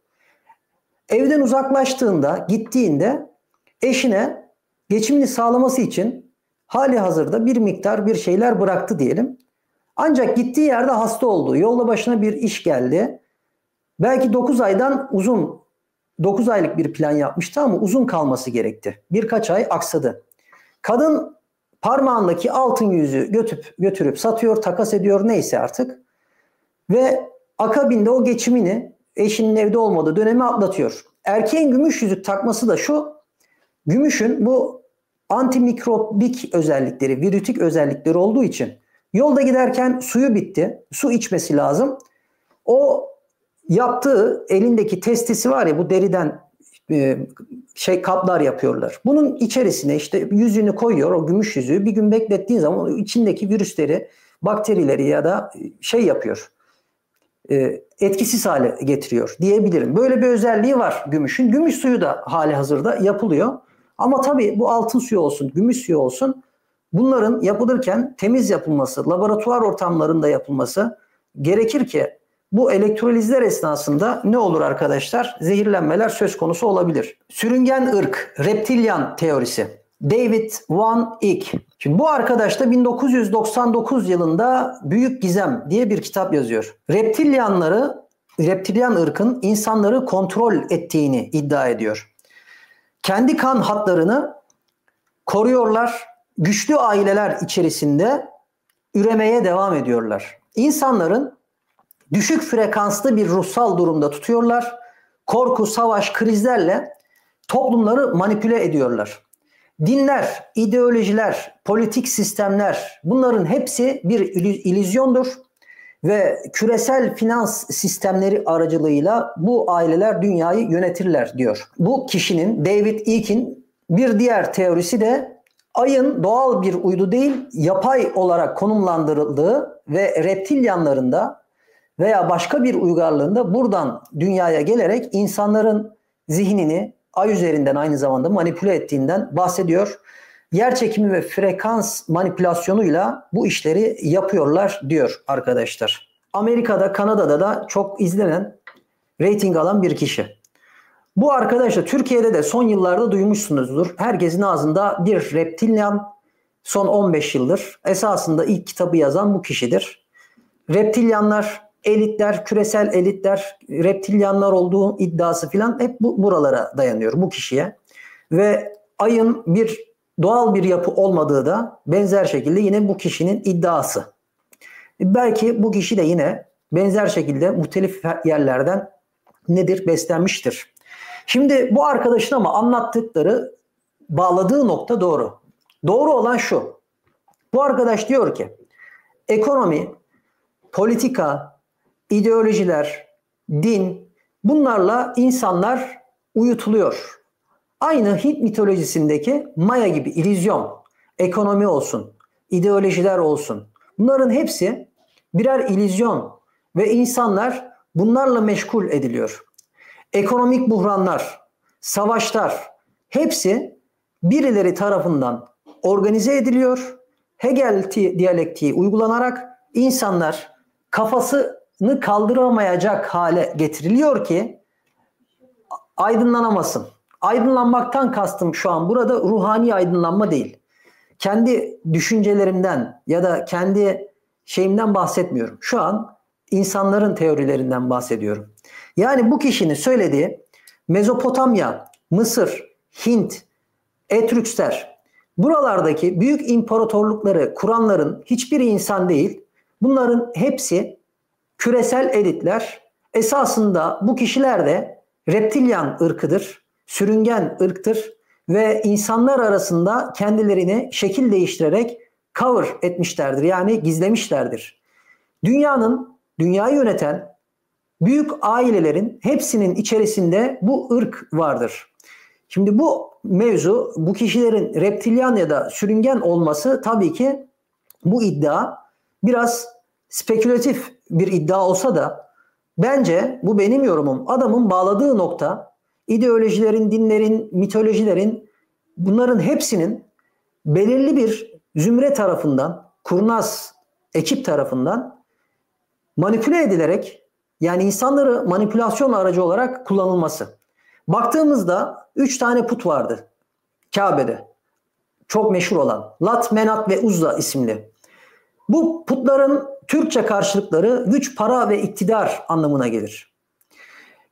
Evden uzaklaştığında, gittiğinde eşine geçimini sağlaması için hali hazırda bir miktar bir şeyler bıraktı diyelim. Ancak gittiği yerde hasta oldu. Yolda başına bir iş geldi. Belki 9 aydan uzun, 9 aylık bir plan yapmıştı ama uzun kalması gerekti. Birkaç ay aksadı. Kadın parmağındaki altın yüzüğü götürüp satıyor, takas ediyor neyse artık. Ve akabinde o geçimini eşinin evde olmadığı dönemi atlatıyor. Erkeğin gümüş yüzük takması da şu. Gümüşün bu antimikrobik özellikleri, virütik özellikleri olduğu için yolda giderken suyu bitti. Su içmesi lazım. O yaptığı elindeki testisi var ya bu deriden kaplar yapıyorlar. Bunun içerisine işte yüzüğünü koyuyor o gümüş yüzüğü bir gün beklettiğin zaman içindeki virüsleri, bakterileri ya da yapıyor. Etkisiz hale getiriyor diyebilirim. Böyle bir özelliği var gümüşün. Gümüş suyu da hali hazırda yapılıyor. Ama tabii bu altın suyu olsun, gümüş suyu olsun bunların yapılırken temiz yapılması, laboratuvar ortamlarında yapılması gerekir ki bu elektrolizler esnasında ne olur arkadaşlar? Zehirlenmeler söz konusu olabilir. Sürüngen ırk, reptilyan teorisi. David Van Eyck. Şimdi bu arkadaş da 1999 yılında Büyük Gizem diye bir kitap yazıyor. Reptilyan ırkın insanları kontrol ettiğini iddia ediyor. Kendi kan hatlarını koruyorlar. Güçlü aileler içerisinde üremeye devam ediyorlar. İnsanların düşük frekanslı bir ruhsal durumda tutuyorlar. Korku, savaş, krizlerle toplumları manipüle ediyorlar. Dinler, ideolojiler, politik sistemler bunların hepsi bir illüzyondur ve küresel finans sistemleri aracılığıyla bu aileler dünyayı yönetirler diyor. Bu kişinin David Icke'in bir diğer teorisi de ayın doğal bir uydu değil yapay olarak konumlandırıldığı ve reptilyanların da veya başka bir uygarlığında buradan dünyaya gelerek insanların zihnini ay üzerinden aynı zamanda manipüle ettiğinden bahsediyor. Yer çekimi ve frekans manipülasyonuyla bu işleri yapıyorlar diyor arkadaşlar. Amerika'da, Kanada'da da çok izlenen, reyting alan bir kişi. Bu arkadaş da Türkiye'de de son yıllarda duymuşsunuzdur. Herkesin ağzında bir reptilyan, son 15 yıldır esasında ilk kitabı yazan bu kişidir. Reptilyanlar, elitler, küresel elitler, reptilyanlar olduğu iddiası filan hep buralara dayanıyor, bu kişiye. Ve ayın doğal bir yapı olmadığı da benzer şekilde yine bu kişinin iddiası. Belki bu kişi de yine benzer şekilde muhtelif yerlerden beslenmiştir. Şimdi bu arkadaşın ama anlattıkları, bağladığı nokta doğru. Doğru olan şu. Bu arkadaş diyor ki ekonomi, politika, ideolojiler, din, bunlarla insanlar uyutuluyor. Aynı Hint mitolojisindeki Maya gibi illüzyon, ekonomi olsun, ideolojiler olsun. Bunların hepsi birer illüzyon ve insanlar bunlarla meşgul ediliyor. Ekonomik buhranlar, savaşlar hepsi birileri tarafından organize ediliyor. Hegel diyalektiği uygulanarak insanlar kafasını kaldıramayacak hale getiriliyor ki aydınlanamasın. Aydınlanmaktan kastım şu an burada ruhani aydınlanma değil. Kendi düşüncelerimden ya da kendi şeyimden bahsetmiyorum. Şu an insanların teorilerinden bahsediyorum. Yani bu kişinin söylediği Mezopotamya, Mısır, Hint, Etrüksler, buralardaki büyük imparatorlukları kuranların hiçbiri insan değil. Bunların hepsi küresel elitler. Esasında bu kişiler de reptilyan ırkıdır, sürüngen ırktır ve insanlar arasında kendilerini şekil değiştirerek cover etmişlerdir. Yani gizlemişlerdir. Dünyayı yöneten büyük ailelerin hepsinin içerisinde bu ırk vardır. Şimdi bu mevzu, bu kişilerin reptilyan ya da sürüngen olması, tabii ki bu iddia biraz spekülatif bir iddia olsa da bence, bu benim yorumum, adamın bağladığı nokta ideolojilerin, dinlerin, mitolojilerin, bunların hepsinin belirli bir zümre tarafından, kurnaz ekip tarafından manipüle edilerek, yani insanları manipülasyon aracı olarak kullanılması. Baktığımızda 3 tane put vardı Kabe'de. Çok meşhur olan Lat, Menat ve Uzza isimli. Bu putların Türkçe karşılıkları güç, para ve iktidar anlamına gelir.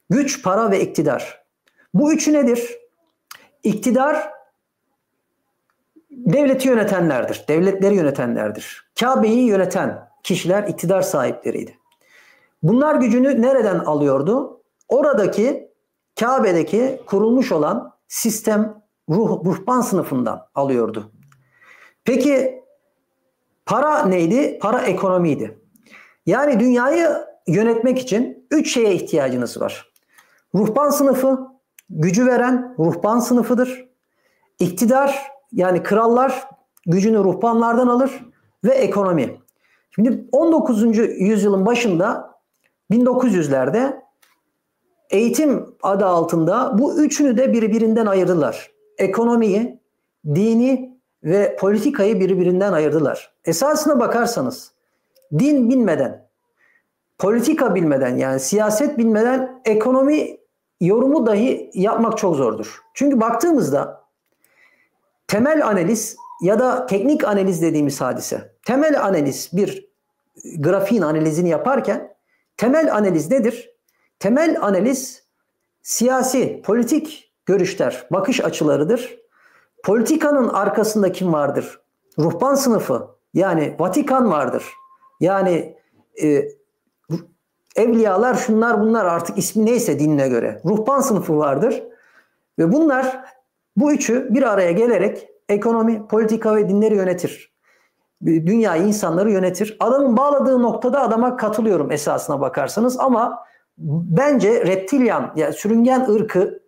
Güç, para ve iktidar. Bu üçü nedir? İktidar devleti yönetenlerdir. Devletleri yönetenlerdir. Kabe'yi yöneten kişiler iktidar sahipleriydi. Bunlar gücünü nereden alıyordu? Oradaki Kabe'deki kurulmuş olan sistem, ruhban sınıfından alıyordu. Peki para neydi? Para ekonomiydi. Yani dünyayı yönetmek için 3 şeye ihtiyacınız var. Ruhban sınıfı, gücü veren ruhban sınıfıdır. İktidar, yani krallar gücünü ruhbanlardan alır ve ekonomi. Şimdi 19. yüzyılın başında 1900'lerde eğitim adı altında bu üçünü de birbirinden ayırdılar. Ekonomiyi, dini ve politikayı birbirinden ayırdılar. Esasına bakarsanız din bilmeden, politika bilmeden, yani siyaset bilmeden ekonomi yorumu dahi yapmak çok zordur. Çünkü baktığımızda temel analiz ya da teknik analiz dediğimiz hadise. Temel analiz, bir grafiğin analizini yaparken temel analiz nedir? Temel analiz siyasi, politik görüşler, bakış açılarıdır. Politikanın arkasında kim vardır? Ruhban sınıfı, yani Vatikan vardır. Yani evliyalar, şunlar bunlar, artık ismi neyse dinine göre. Ruhban sınıfı vardır. Ve bu üçü bir araya gelerek ekonomi, politika ve dinleri yönetir. Dünyayı, insanları yönetir. Adamın bağladığı noktada adama katılıyorum esasına bakarsanız, ama bence reptilyan, yani sürüngen ırkı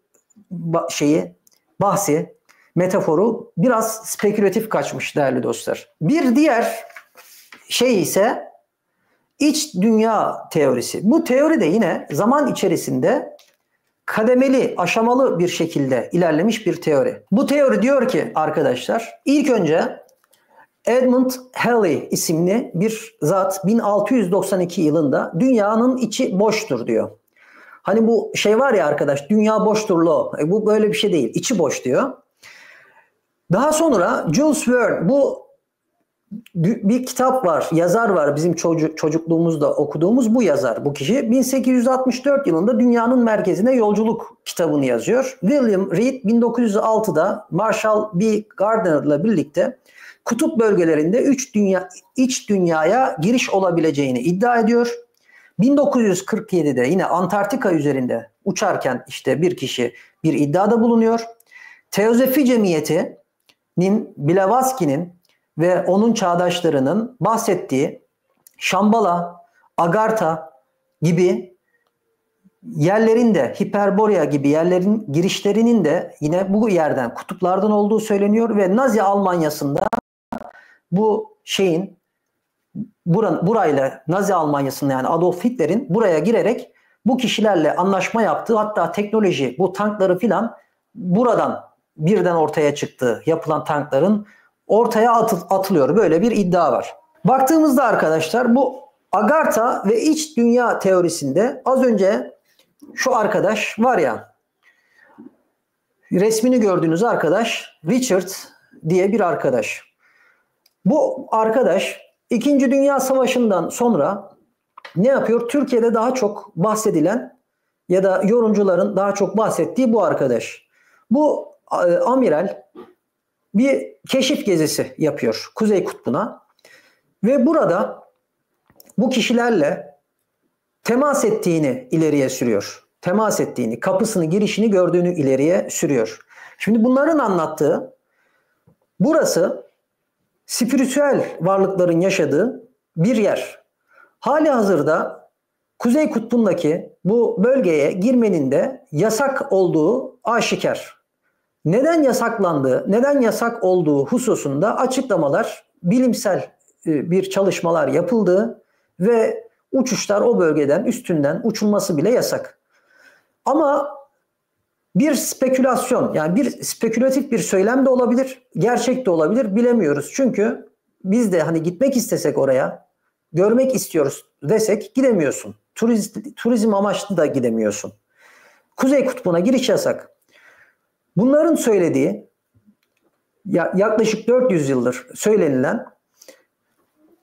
bahsi, metaforu biraz spekülatif kaçmış değerli dostlar. Bir diğer şey ise İç dünya teorisi. Bu teori de yine zaman içerisinde kademeli, aşamalı bir şekilde ilerlemiş bir teori. Bu teori diyor ki arkadaşlar, ilk önce Edmund Halley isimli bir zat 1692 yılında dünyanın içi boştur diyor. Hani bu şey var ya arkadaş, dünya boştur lo. Bu böyle bir şey değil. İçi boş diyor. Daha sonra Jules Verne, bu bir kitap var, yazar var, bizim çocukluğumuzda okuduğumuz bu yazar, bu kişi 1864 yılında Dünyanın Merkezine Yolculuk kitabını yazıyor. William Reed 1906'da Marshall B. Gardner'la birlikte kutup bölgelerinde iç dünyaya giriş olabileceğini iddia ediyor. 1947'de yine Antarktika üzerinde uçarken işte bir kişi bir iddiada bulunuyor. Teozofi Cemiyeti'nin, Blavatsky'nin ve onun çağdaşlarının bahsettiği Şambhala, Agartha gibi yerlerin de, Hiperborea gibi yerlerin girişlerinin de yine bu yerden, kutuplardan olduğu söyleniyor ve Nazi Almanyası'nda bu şeyin burayla, Nazi Almanyası'nda yani Adolf Hitler'in buraya girerek bu kişilerle anlaşma yaptığı, hatta teknoloji, bu tankları filan buradan birden ortaya çıktığı, yapılan tankların ortaya atılıyor. Böyle bir iddia var. Baktığımızda arkadaşlar bu Agartha ve iç dünya teorisinde az önce şu arkadaş var ya, resmini gördüğünüz arkadaş Richard diye bir arkadaş. Bu arkadaş 2. Dünya Savaşı'ndan sonra ne yapıyor? Türkiye'de daha çok bahsedilen ya da yorumcuların daha çok bahsettiği bu arkadaş. Bu amiral bir keşif gezisi yapıyor Kuzey Kutbu'na ve burada bu kişilerle temas ettiğini ileriye sürüyor. Temas ettiğini, kapısını, girişini gördüğünü ileriye sürüyor. Şimdi bunların anlattığı, burası spiritüel varlıkların yaşadığı bir yer. Halihazırda Kuzey Kutbu'ndaki bu bölgeye girmenin de yasak olduğu aşikar. Neden yasaklandığı, neden yasak olduğu hususunda açıklamalar, bilimsel bir çalışmalar yapıldığı ve uçuşlar o bölgeden, üstünden uçulması bile yasak. Ama bir spekülasyon, yani bir spekülatif bir söylem de olabilir, gerçek de olabilir, bilemiyoruz. Çünkü biz de hani gitmek istesek oraya, görmek istiyoruz desek gidemiyorsun. Turizm amaçlı da gidemiyorsun. Kuzey Kutbu'na giriş yasak. Bunların söylediği, yaklaşık 400 yıldır söylenilen,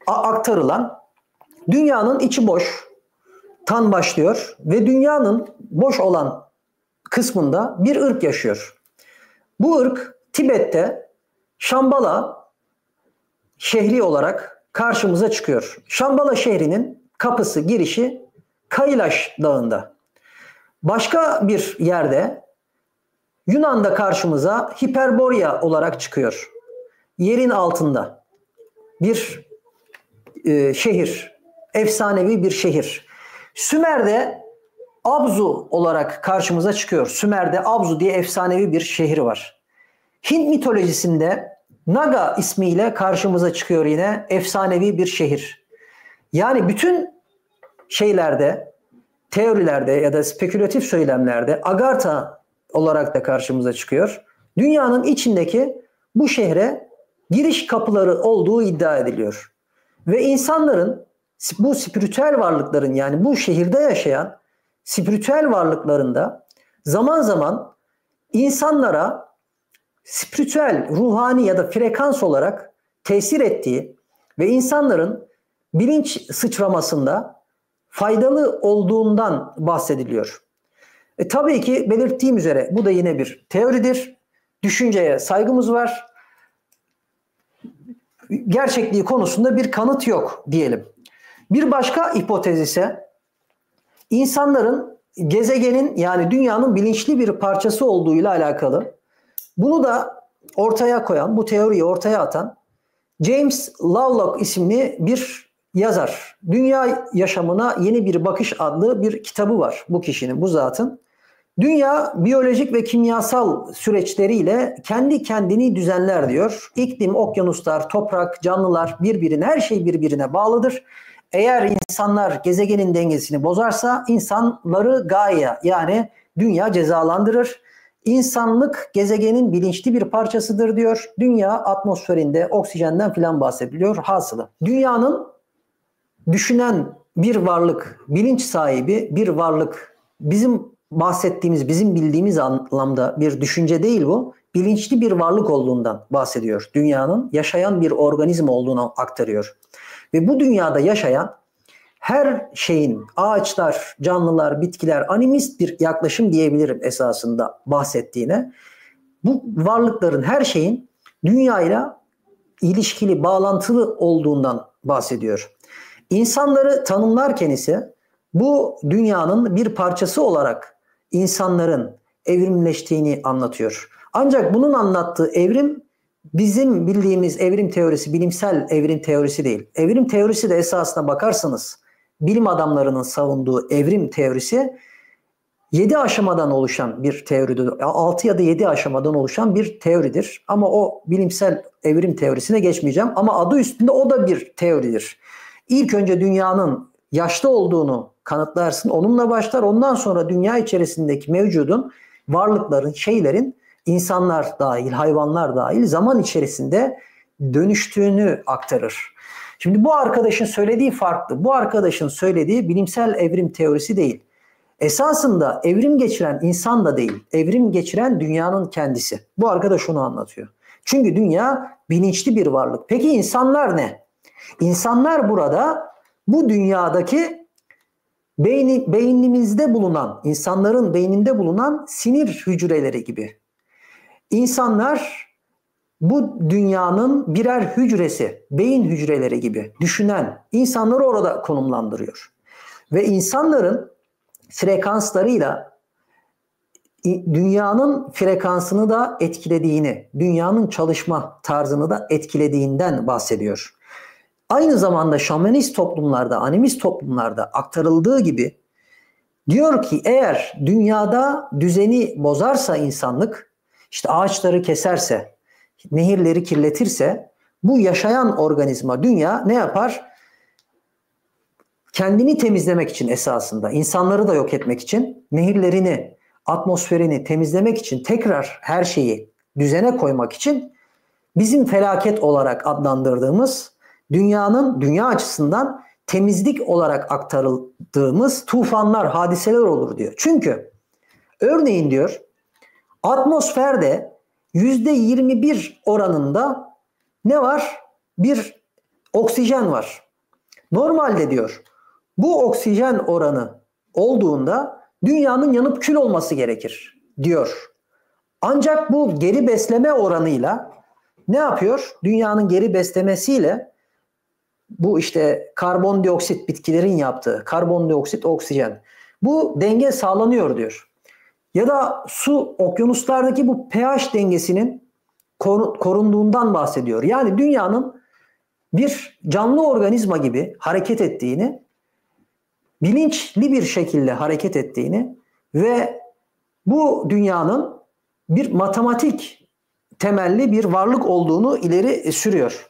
aktarılan dünyanın içi boştan başlıyor ve dünyanın boş olan kısmında bir ırk yaşıyor. Bu ırk Tibet'te Şambhala şehri olarak karşımıza çıkıyor. Şambhala şehrinin kapısı, girişi Kailash Dağı'nda. Başka bir yerde Yunan'da karşımıza Hiperborea olarak çıkıyor. Yerin altında bir şehir, efsanevi bir şehir. Sümer'de Abzu olarak karşımıza çıkıyor. Sümer'de Abzu diye efsanevi bir şehir var. Hint mitolojisinde Naga ismiyle karşımıza çıkıyor yine efsanevi bir şehir. Yani bütün şeylerde, teorilerde ya da spekülatif söylemlerde Agartha olarak da karşımıza çıkıyor. Dünyanın içindeki bu şehre giriş kapıları olduğu iddia ediliyor. Ve insanların, bu spiritüel varlıkların, yani bu şehirde yaşayan spiritüel varlıklarında zaman zaman insanlara spiritüel, ruhani ya da frekans olarak tesir ettiği ve insanların bilinç sıçramasında faydalı olduğundan bahsediliyor. Tabii ki belirttiğim üzere bu da yine bir teoridir. Düşünceye saygımız var. Gerçekliği konusunda bir kanıt yok diyelim. Bir başka hipotez ise insanların gezegenin, yani dünyanın bilinçli bir parçası olduğuyla alakalı. Bunu da ortaya koyan, bu teoriyi ortaya atan James Lovelock isimli bir yazar. Dünya Yaşamına Yeni Bir Bakış adlı bir kitabı var bu kişinin, bu zatın. Dünya biyolojik ve kimyasal süreçleriyle kendi kendini düzenler diyor. İklim, okyanuslar, toprak, canlılar birbirine, her şey birbirine bağlıdır. Eğer insanlar gezegenin dengesini bozarsa insanları Gaia yani dünya cezalandırır. İnsanlık gezegenin bilinçli bir parçasıdır diyor. Dünya atmosferinde oksijenden filan bahsediliyor. Hasılı. Dünyanın düşünen bir varlık, bilinç sahibi bir varlık. Bizim bahsettiğimiz, bizim bildiğimiz anlamda bir düşünce değil bu. Bilinçli bir varlık olduğundan bahsediyor. Dünyanın yaşayan bir organizma olduğunu aktarıyor. Ve bu dünyada yaşayan her şeyin, ağaçlar, canlılar, bitkiler, animist bir yaklaşım diyebilirim esasında bahsettiğine. Bu varlıkların, her şeyin dünyayla ilişkili, bağlantılı olduğundan bahsediyor. İnsanları tanımlarken ise bu dünyanın bir parçası olarak insanların evrimleştiğini anlatıyor. Ancak bunun anlattığı evrim bizim bildiğimiz evrim teorisi, bilimsel evrim teorisi değil. Evrim teorisi de esasına bakarsanız bilim adamlarının savunduğu evrim teorisi 7 aşamadan oluşan bir teoridir. 6 ya da 7 aşamadan oluşan bir teoridir. Ama o bilimsel evrim teorisine geçmeyeceğim. Ama adı üstünde o da bir teoridir. İlk önce dünyanın yaşlı olduğunu kanıtlarsın. Onunla başlar. Ondan sonra dünya içerisindeki mevcudun varlıkların, şeylerin insanlar dahil, hayvanlar dahil zaman içerisinde dönüştüğünü aktarır. Şimdi bu arkadaşın söylediği farklı. Bu arkadaşın söylediği bilimsel evrim teorisi değil. Esasında evrim geçiren insan da değil. Evrim geçiren dünyanın kendisi. Bu arkadaş onu anlatıyor. Çünkü dünya bilinçli bir varlık. Peki insanlar ne? İnsanlar burada bu dünyadaki beynimizde bulunan, insanların beyninde bulunan sinir hücreleri gibi. İnsanlar bu dünyanın birer hücresi, beyin hücreleri gibi düşünen insanları orada konumlandırıyor. Ve insanların frekanslarıyla dünyanın frekansını da etkilediğini, dünyanın çalışma tarzını da etkilediğinden bahsediyor. Aynı zamanda şamanist toplumlarda, animist toplumlarda aktarıldığı gibi diyor ki eğer dünyada düzeni bozarsa insanlık, işte ağaçları keserse, nehirleri kirletirse bu yaşayan organizma dünya ne yapar? Kendini temizlemek için esasında, insanları da yok etmek için, nehirlerini, atmosferini temizlemek için, tekrar her şeyi düzene koymak için bizim felaket olarak adlandırdığımız dünyanın dünya açısından temizlik olarak aktarıldığımız tufanlar, hadiseler olur diyor. Çünkü örneğin diyor atmosferde %21 oranında ne var? Bir oksijen var. Normalde diyor bu oksijen oranı olduğunda dünyanın yanıp kül olması gerekir diyor. Ancak bu geri besleme oranıyla ne yapıyor? Dünyanın geri beslemesiyle bu işte karbondioksit bitkilerin yaptığı karbondioksit oksijen bu denge sağlanıyor diyor. Ya da su okyanuslardaki bu pH dengesinin korunduğundan bahsediyor. Yani dünyanın bir canlı organizma gibi hareket ettiğini, bilinçli bir şekilde hareket ettiğini ve bu dünyanın bir matematik temelli bir varlık olduğunu ileri sürüyor.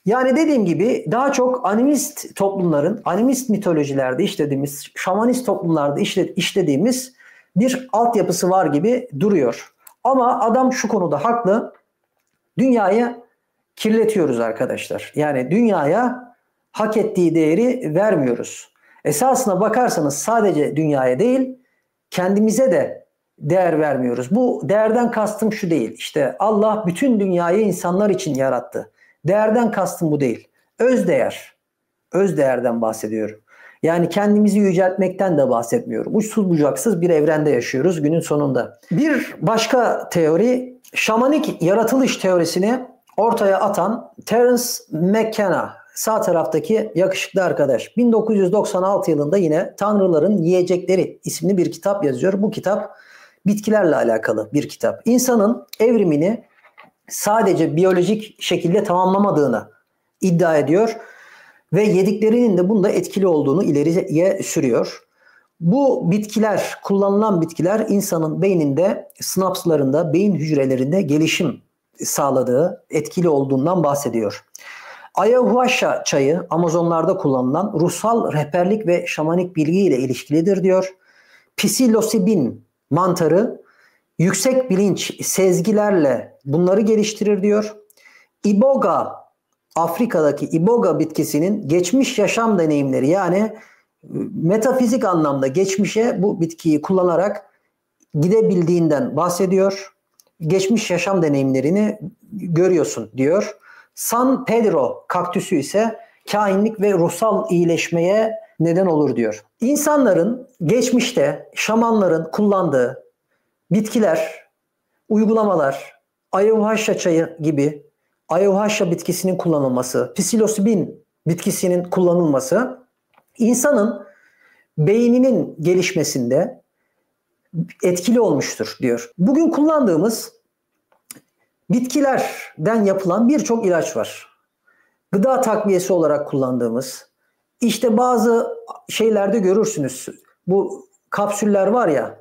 Yani dediğim gibi daha çok animist toplumların, animist mitolojilerde işlediğimiz, şamanist toplumlarda işlediğimiz bir altyapısı var gibi duruyor. Ama adam şu konuda haklı. Dünyayı kirletiyoruz arkadaşlar. Yani dünyaya hak ettiği değeri vermiyoruz. Esasına bakarsanız sadece dünyaya değil, kendimize de değer vermiyoruz. Bu değerden kastım şu değil. İşte Allah bütün dünyayı insanlar için yarattı. Değerden kastım bu değil. Özdeğer. Özdeğerden bahsediyorum. Yani kendimizi yüceltmekten de bahsetmiyorum. Uçsuz bucaksız bir evrende yaşıyoruz günün sonunda. Bir başka teori, şamanik yaratılış teorisini ortaya atan Terence McKenna, sağ taraftaki yakışıklı arkadaş. 1996 yılında yine Tanrıların Yiyecekleri isimli bir kitap yazıyor. Bu kitap bitkilerle alakalı bir kitap. İnsanın evrimini sadece biyolojik şekilde tamamlamadığını iddia ediyor ve yediklerinin de bunda etkili olduğunu ileriye sürüyor. Bu bitkiler, kullanılan bitkiler insanın beyninde, sinapslarında, beyin hücrelerinde gelişim sağladığı, etkili olduğundan bahsediyor. Ayahuasca çayı Amazonlarda kullanılan ruhsal rehberlik ve şamanik bilgi ile ilişkilidir diyor. Psilosibin mantarı yüksek bilinç, sezgilerle bunları geliştirir diyor. Iboga, Afrika'daki iboga bitkisinin geçmiş yaşam deneyimleri, yani metafizik anlamda geçmişe bu bitkiyi kullanarak gidebildiğinden bahsediyor. Geçmiş yaşam deneyimlerini görüyorsun diyor. San Pedro kaktüsü ise kainlik ve ruhsal iyileşmeye neden olur diyor. İnsanların geçmişte şamanların kullandığı bitkiler, uygulamalar, ayahuasca çayı gibi ayahuasca bitkisinin kullanılması, psilosibin bitkisinin kullanılması insanın beyninin gelişmesinde etkili olmuştur diyor. Bugün kullandığımız bitkilerden yapılan birçok ilaç var. Gıda takviyesi olarak kullandığımız, işte bazı şeylerde görürsünüz. Bu kapsüller var ya,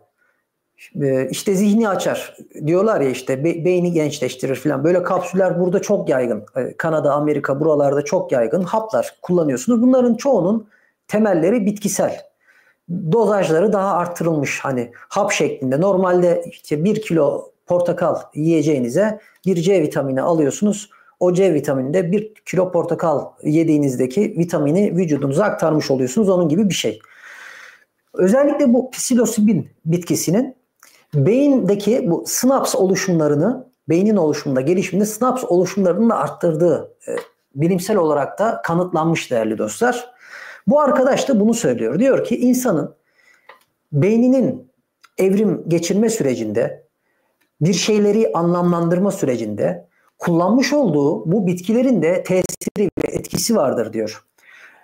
işte zihni açar diyorlar ya, işte beyni gençleştirir falan. Böyle kapsüller burada çok yaygın. Kanada, Amerika buralarda çok yaygın. Haplar kullanıyorsunuz. Bunların çoğunun temelleri bitkisel. Dozajları daha arttırılmış, hani hap şeklinde. Normalde işte 1 kilo portakal yiyeceğinize bir C vitamini alıyorsunuz. O C vitamininde 1 kilo portakal yediğinizdeki vitamini vücudunuza aktarmış oluyorsunuz. Onun gibi bir şey. Özellikle bu psilosibin bitkisinin beyindeki bu sinaps oluşumlarını, beynin oluşumunda, gelişiminde sinaps oluşumlarını da arttırdığı bilimsel olarak da kanıtlanmış değerli dostlar. Bu arkadaş da bunu söylüyor. Diyor ki insanın beyninin evrim geçirme sürecinde, bir şeyleri anlamlandırma sürecinde kullanmış olduğu bu bitkilerin de tesiri ve etkisi vardır diyor.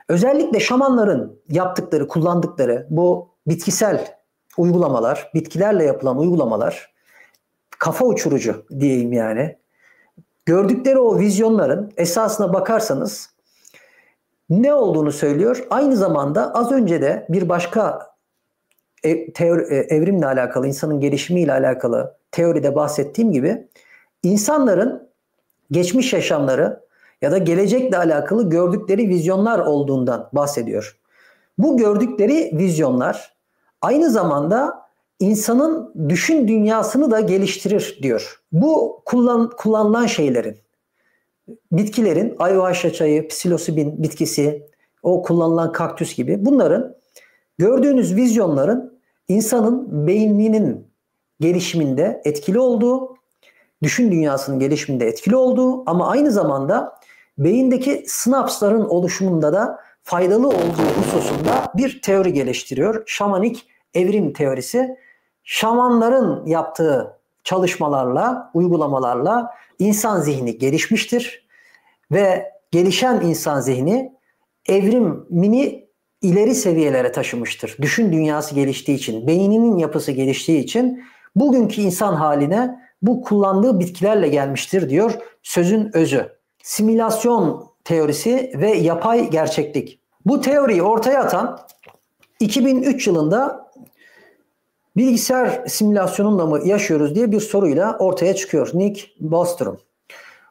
Özellikle şamanların yaptıkları, kullandıkları bu bitkisel uygulamalar, bitkilerle yapılan uygulamalar kafa uçurucu diyeyim yani. Gördükleri o vizyonların esasına bakarsanız ne olduğunu söylüyor. Aynı zamanda az önce de bir başka evrimle alakalı, insanın gelişimiyle alakalı teoride bahsettiğim gibi insanların geçmiş yaşamları ya da gelecekle alakalı gördükleri vizyonlar olduğundan bahsediyor. Bu gördükleri vizyonlar aynı zamanda insanın düşün dünyasını da geliştirir diyor. Bu kullanılan şeylerin, bitkilerin, ayahuasca çayı, psilosibin bitkisi, o kullanılan kaktüs gibi, bunların, gördüğünüz vizyonların insanın beyninin gelişiminde etkili olduğu, düşün dünyasının gelişiminde etkili olduğu ama aynı zamanda beyindeki sinapsların oluşumunda da faydalı olduğu hususunda bir teori geliştiriyor. Şamanik evrim teorisi. Şamanların yaptığı çalışmalarla, uygulamalarla insan zihni gelişmiştir ve gelişen insan zihni evrimini ileri seviyelere taşımıştır. Düşün dünyası geliştiği için, beyninin yapısı geliştiği için bugünkü insan haline bu kullandığı bitkilerle gelmiştir diyor sözün özü. Simülasyon teorisi ve yapay gerçeklik. Bu teoriyi ortaya atan 2003 yılında bilgisayar simülasyonunda mı yaşıyoruz diye bir soruyla ortaya çıkıyor Nick Bostrom.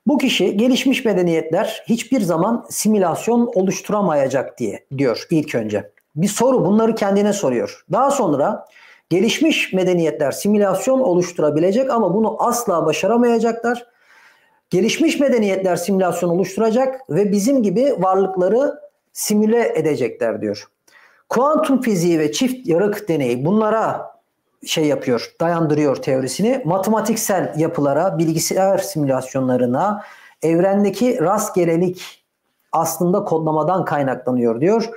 Bu kişi gelişmiş medeniyetler hiçbir zaman simülasyon oluşturamayacak diyor ilk önce. Bir soru, bunları kendine soruyor. Daha sonra gelişmiş medeniyetler simülasyon oluşturabilecek ama bunu asla başaramayacaklar. Gelişmiş medeniyetler simülasyon oluşturacak ve bizim gibi varlıkları simüle edecekler diyor. Kuantum fiziği ve çift yarık deneyi bunlara dayandırıyor teorisini. Matematiksel yapılara, bilgisayar simülasyonlarına, evrendeki rastgelelik aslında kodlamadan kaynaklanıyor diyor.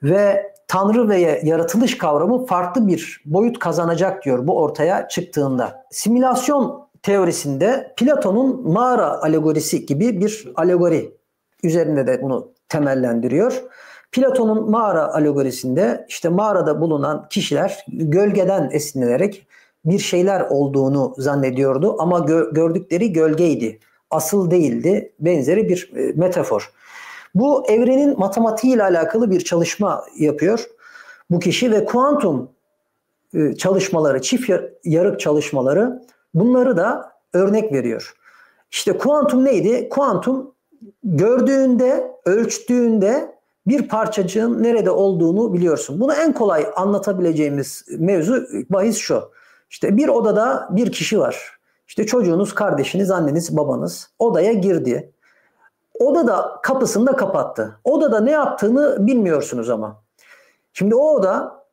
Ve Tanrı ve yaratılış kavramı farklı bir boyut kazanacak diyor bu ortaya çıktığında. Simülasyon teorisinde Platon'un mağara alegorisi gibi bir alegori üzerinde de bunu temellendiriyor. Platon'un mağara alegorisinde işte mağarada bulunan kişiler gölgeden esinlenerek bir şeyler olduğunu zannediyordu ama gördükleri gölgeydi, asıl değildi, benzeri bir metafor. Bu evrenin matematiğiyle alakalı bir çalışma yapıyor bu kişi ve kuantum çalışmaları, çift yarık çalışmaları, bunları da örnek veriyor. İşte kuantum neydi? Kuantum gördüğünde, ölçtüğünde bir parçacığın nerede olduğunu biliyorsun. Bunu en kolay anlatabileceğimiz mevzu bahis şu. İşte bir odada bir kişi var. İşte çocuğunuz, kardeşiniz, anneniz, babanız odaya girdi. Odada kapısını da kapattı. Odada ne yaptığını bilmiyorsunuz ama. Şimdi o oda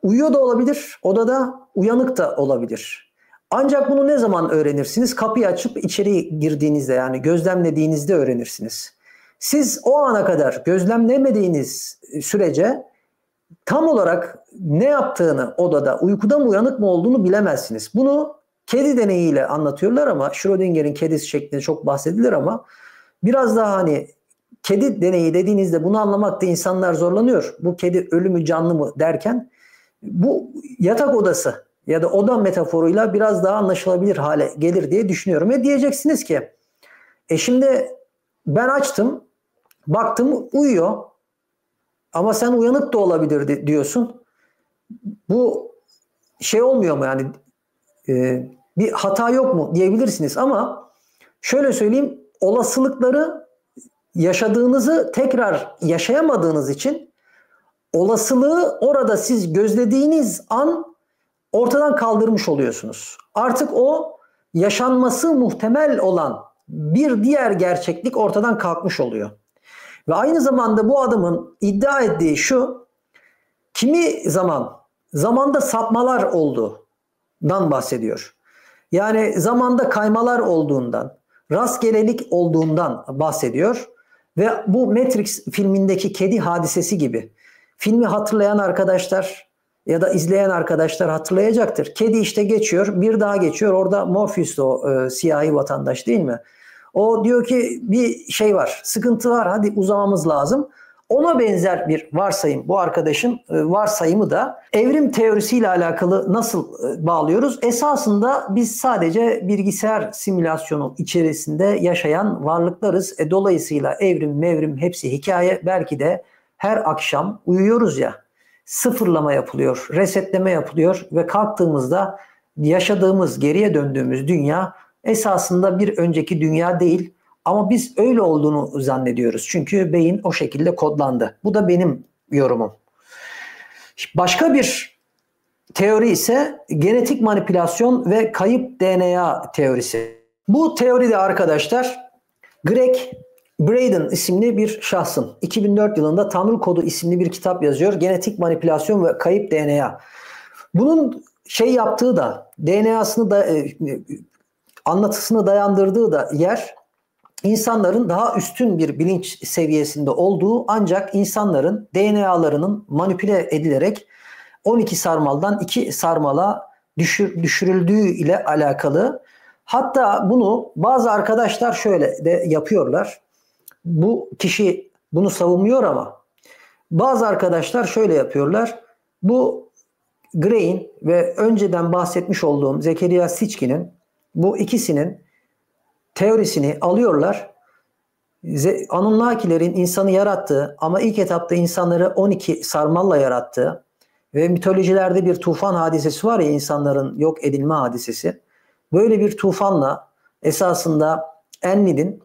uyuyor da olabilir, odada uyanık da olabilir. Ancak bunu ne zaman öğrenirsiniz? Kapıyı açıp içeri girdiğinizde, yani gözlemlediğinizde öğrenirsiniz. Siz o ana kadar gözlemlemediğiniz sürece tam olarak ne yaptığını odada, uykuda mı uyanık mı olduğunu bilemezsiniz. Bunu kedi deneyiyle anlatıyorlar ama Schrödinger'in kedisi şeklinde çok bahsedilir ama biraz daha hani kedi deneyi dediğinizde bunu anlamakta insanlar zorlanıyor. Bu kedi ölü mü canlı mı derken bu yatak odası ya da oda metaforuyla biraz daha anlaşılabilir hale gelir diye düşünüyorum. Ve diyeceksiniz ki şimdi ben açtım, baktım uyuyor ama sen uyanık da olabilir diyorsun. Bu şey olmuyor mu yani bir hata yok mu diyebilirsiniz ama şöyle söyleyeyim, olasılıkları yaşadığınızı tekrar yaşayamadığınız için olasılığı orada siz gözlediğiniz an ortadan kaldırmış oluyorsunuz. Artık o yaşanması muhtemel olan bir diğer gerçeklik ortadan kalkmış oluyor. Ve aynı zamanda bu adamın iddia ettiği şu, kimi zamanda sapmalar olduğundan bahsediyor. Yani zamanda kaymalar olduğundan, rastgelelik olduğundan bahsediyor. Ve bu Matrix filmindeki kedi hadisesi gibi. Filmi hatırlayan arkadaşlar ya da izleyen arkadaşlar hatırlayacaktır. Kedi işte geçiyor, bir daha geçiyor. Orada Morpheus o siyahi vatandaş değil mi? O diyor ki bir şey var, sıkıntı var, hadi uzamamız lazım. Ona benzer bir varsayım, bu arkadaşın varsayımı da evrim teorisiyle alakalı nasıl bağlıyoruz? Esasında biz sadece bilgisayar simülasyonu içerisinde yaşayan varlıklarız. Dolayısıyla evrim, mevrim hepsi hikaye. Belki de her akşam uyuyoruz ya, sıfırlama yapılıyor, resetleme yapılıyor ve kalktığımızda yaşadığımız, geriye döndüğümüz dünya esasında bir önceki dünya değil. Ama biz öyle olduğunu zannediyoruz. Çünkü beyin o şekilde kodlandı. Bu da benim yorumum. Başka bir teori ise genetik manipülasyon ve kayıp DNA teorisi. Bu teoride arkadaşlar Greg Braden isimli bir şahsın 2004 yılında Tanrı Kodu isimli bir kitap yazıyor. Genetik manipülasyon ve kayıp DNA. Bunun yaptığı da DNA'sını da anlatısını dayandırdığı da yer İnsanların daha üstün bir bilinç seviyesinde olduğu, ancak insanların DNA'larının manipüle edilerek 12 sarmaldan 2 sarmala düşürüldüğü ile alakalı. Hatta bunu bazı arkadaşlar şöyle de yapıyorlar. Bu kişi bunu savunmuyor ama bazı arkadaşlar şöyle yapıyorlar. Bu Gray'in ve önceden bahsetmiş olduğum Zekeriya Sitchkin'in, bu ikisinin teorisini alıyorlar. Anunnakilerin insanı yarattığı ama ilk etapta insanları 12 sarmalla yarattığı ve mitolojilerde bir tufan hadisesi var ya, insanların yok edilme hadisesi. Böyle bir tufanla, esasında Enlil'in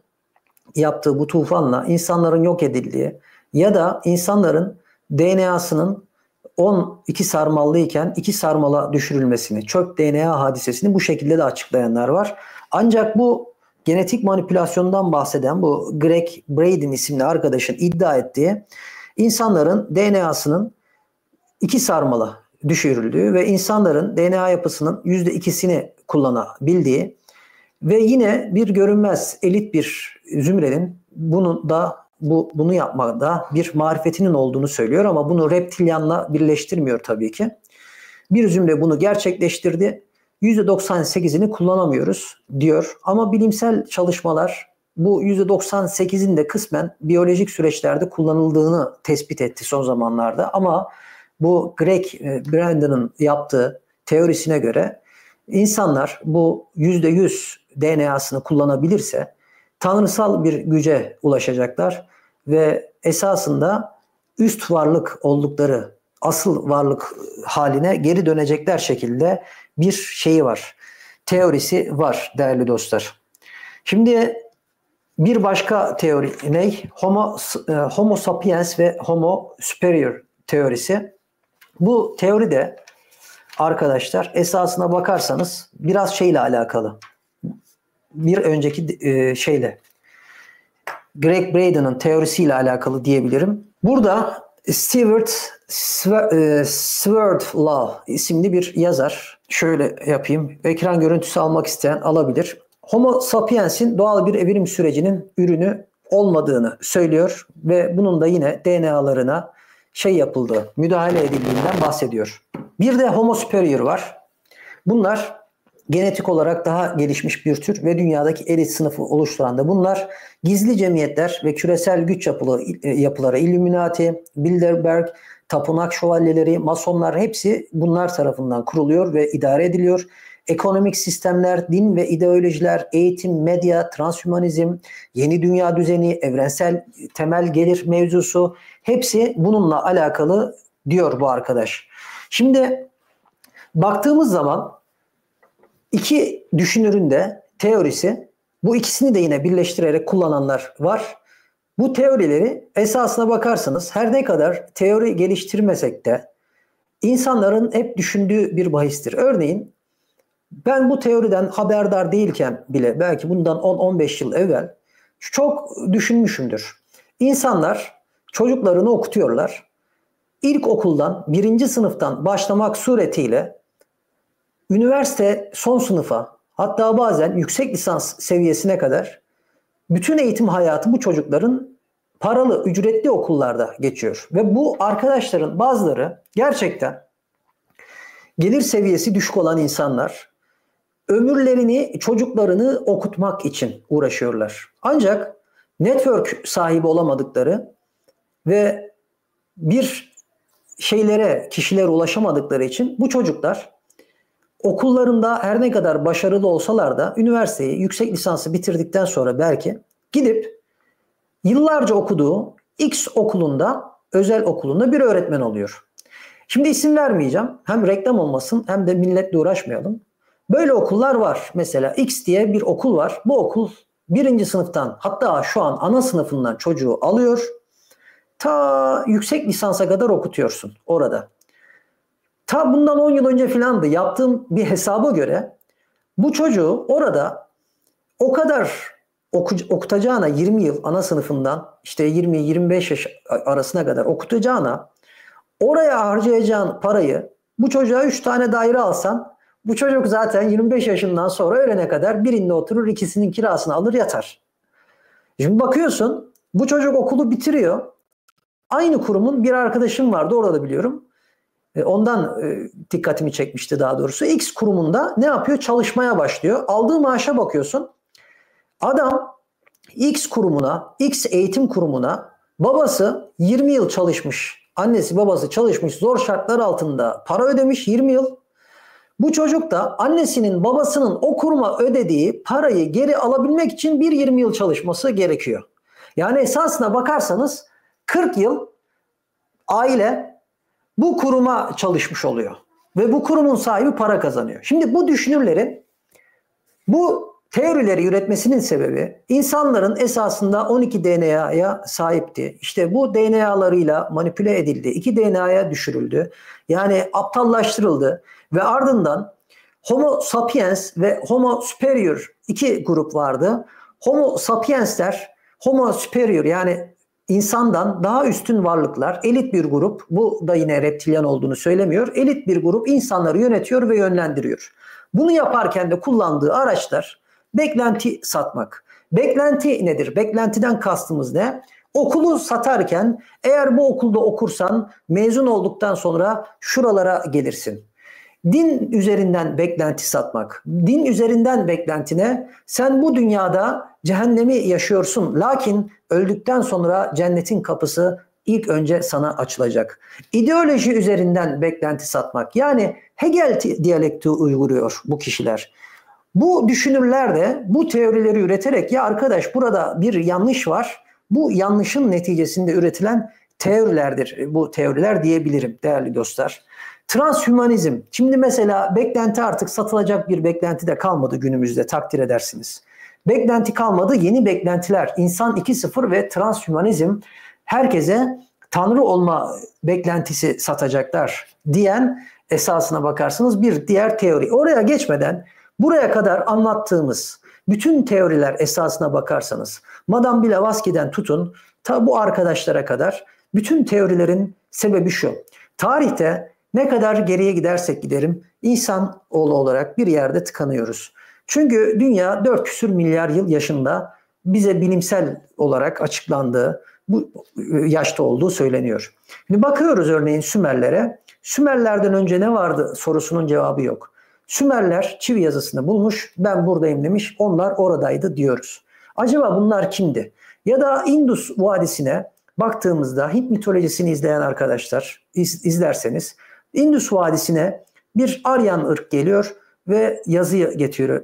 yaptığı bu tufanla insanların yok edildiği ya da insanların DNA'sının 12 sarmallıyken 2 sarmala düşürülmesini, çöp DNA hadisesini bu şekilde de açıklayanlar var. Ancak bu genetik manipülasyondan bahseden bu Greg Braden isimli arkadaşın iddia ettiği insanların DNA'sının 2 sarmala düşürüldüğü ve insanların DNA yapısının %2'sini kullanabildiği ve yine bir görünmez elit bir zümrenin bunu yapmada bir marifetinin olduğunu söylüyor ama bunu reptilyanla birleştirmiyor tabii ki. Bir zümre bunu gerçekleştirdi. %98'ini kullanamıyoruz diyor. Ama bilimsel çalışmalar bu %98'in de kısmen biyolojik süreçlerde kullanıldığını tespit etti son zamanlarda. Ama bu Greg Braden'ın yaptığı teorisine göre insanlar bu %100 DNA'sını kullanabilirse tanrısal bir güce ulaşacaklar ve esasında üst varlık oldukları, asıl varlık haline geri dönecekler şekilde bir şeyi var. Teorisi var değerli dostlar. Şimdi Bir başka teori ne? Homo sapiens ve Homo superior teorisi. Bu teori de arkadaşlar esasına bakarsanız biraz şeyle alakalı. Bir önceki şeyle Greg Braden'ın teorisiyle alakalı diyebilirim. Burada Stewart Swerdlow isimli bir yazar. Şöyle yapayım. Ekran görüntüsü almak isteyen alabilir. Homo sapiens'in doğal bir evrim sürecinin ürünü olmadığını söylüyor ve bunun da yine DNA'larına yapıldığı, müdahale edildiğinden bahsediyor. Bir de Homo superior var. Bunlar genetik olarak daha gelişmiş bir tür ve dünyadaki elit sınıfı oluşturan da bunlar. Gizli cemiyetler ve küresel güç yapıları, Illuminati, Bilderberg, tapınak şövalyeleri, masonlar hepsi bunlar tarafından kuruluyor ve idare ediliyor. Ekonomik sistemler, din ve ideolojiler, eğitim, medya, transhümanizm, yeni dünya düzeni, evrensel temel gelir mevzusu hepsi bununla alakalı diyor bu arkadaş. Şimdi baktığımız zaman iki düşünürün de teorisi, bu ikisini de yine birleştirerek kullananlar var. Bu teorileri esasına bakarsanız her ne kadar teori geliştirmesek de insanların hep düşündüğü bir bahistir. Örneğin ben bu teoriden haberdar değilken bile belki bundan 10-15 yıl evvel çok düşünmüşümdür. İnsanlar çocuklarını okutuyorlar. İlkokuldan, 1. sınıftan başlamak suretiyle üniversite son sınıfa, hatta bazen yüksek lisans seviyesine kadar bütün eğitim hayatı bu çocukların paralı, ücretli okullarda geçiyor. Ve bu arkadaşların bazıları gerçekten gelir seviyesi düşük olan insanlar ömürlerini, çocuklarını okutmak için uğraşıyorlar. Ancak network sahibi olamadıkları ve bir kişilere ulaşamadıkları için bu çocuklar okullarında her ne kadar başarılı olsalar da üniversiteyi, yüksek lisansı bitirdikten sonra belki gidip yıllarca okuduğu X okulunda, özel okulunda bir öğretmen oluyor. Şimdi isim vermeyeceğim. Hem reklam olmasın hem de milletle uğraşmayalım. Böyle okullar var. Mesela X diye bir okul var. Bu okul 1. sınıftan, hatta şu an ana sınıfından çocuğu alıyor. Ta yüksek lisansa kadar okutuyorsun orada. Ta bundan 10 yıl önce filandı. Yaptığım bir hesaba göre bu çocuğu orada o kadar okutacağına 20 yıl ana sınıfından işte 20-25 yaş arasına kadar okutacağına oraya harcayacağın parayı bu çocuğa 3 tane daire alsan bu çocuk zaten 25 yaşından sonra ölene kadar birinde oturur, ikisinin kirasını alır yatar. Şimdi bakıyorsun bu çocuk okulu bitiriyor. Aynı kurumun bir arkadaşım vardı, orada da biliyorum. Ondan dikkatimi çekmişti daha doğrusu. X kurumunda ne yapıyor? Çalışmaya başlıyor. Aldığı maaşa bakıyorsun. Adam X kurumuna, X eğitim kurumuna babası 20 yıl çalışmış. Annesi babası çalışmış, zor şartlar altında para ödemiş 20 yıl. Bu çocuk da annesinin babasının o kuruma ödediği parayı geri alabilmek için bir 20 yıl çalışması gerekiyor. Yani esasına bakarsanız 40 yıl aile bu kuruma çalışmış oluyor. Ve bu kurumun sahibi para kazanıyor. Şimdi bu düşünürlerin bu teorileri üretmesinin sebebi insanların esasında 12 DNA'ya sahipti. İşte bu DNA'larıyla manipüle edildi. 2 DNA'ya düşürüldü. Yani aptallaştırıldı. Ve ardından Homo sapiens ve Homo superior 2 grup vardı. Homo sapiensler, Homo superior yani insandan daha üstün varlıklar, elit bir grup, bu da yine reptilyan olduğunu söylemiyor. Elit bir grup insanları yönetiyor ve yönlendiriyor. Bunu yaparken de kullandığı araçlar beklenti satmak. Beklenti nedir? Beklentiden kastımız ne? Okulu satarken eğer bu okulda okursan mezun olduktan sonra şuralara gelirsin. Din üzerinden beklenti satmak. Din üzerinden beklentine sen bu dünyada cehennemi yaşıyorsun. Lakin öldükten sonra cennetin kapısı ilk önce sana açılacak. İdeoloji üzerinden beklenti satmak. Yani Hegel diyalektiği uyguluyor bu kişiler. Bu düşünürler de bu teorileri üreterek ya arkadaş burada bir yanlış var. Bu yanlışın neticesinde üretilen teorilerdir. Bu teoriler diyebilirim değerli dostlar. Transhümanizm. Şimdi mesela beklenti artık satılacak bir beklenti de kalmadı günümüzde, takdir edersiniz. Beklenti kalmadı. Yeni beklentiler. İnsan 2.0 ve transhümanizm herkese tanrı olma beklentisi satacaklar diyen, esasına bakarsanız bir diğer teori. Oraya geçmeden buraya kadar anlattığımız bütün teoriler esasına bakarsanız Madame Blavatsky'den tutun ta bu arkadaşlara kadar bütün teorilerin sebebi şu. Tarihte ne kadar geriye gidersek giderim insanoğlu olarak bir yerde tıkanıyoruz. Çünkü dünya 4 küsür milyar yıl yaşında, bize bilimsel olarak açıklandığı bu yaşta olduğu söyleniyor. Şimdi bakıyoruz örneğin Sümerlere. Sümerlerden önce ne vardı sorusunun cevabı yok. Sümerler çivi yazısını bulmuş, ben buradayım demiş, onlar oradaydı diyoruz. Acaba bunlar kimdi? Ya da Indus Vadisi'ne baktığımızda, Hint mitolojisini izleyen arkadaşlar izlerseniz, Indus Vadisi'ne bir Aryan ırk geliyor ve yazıyı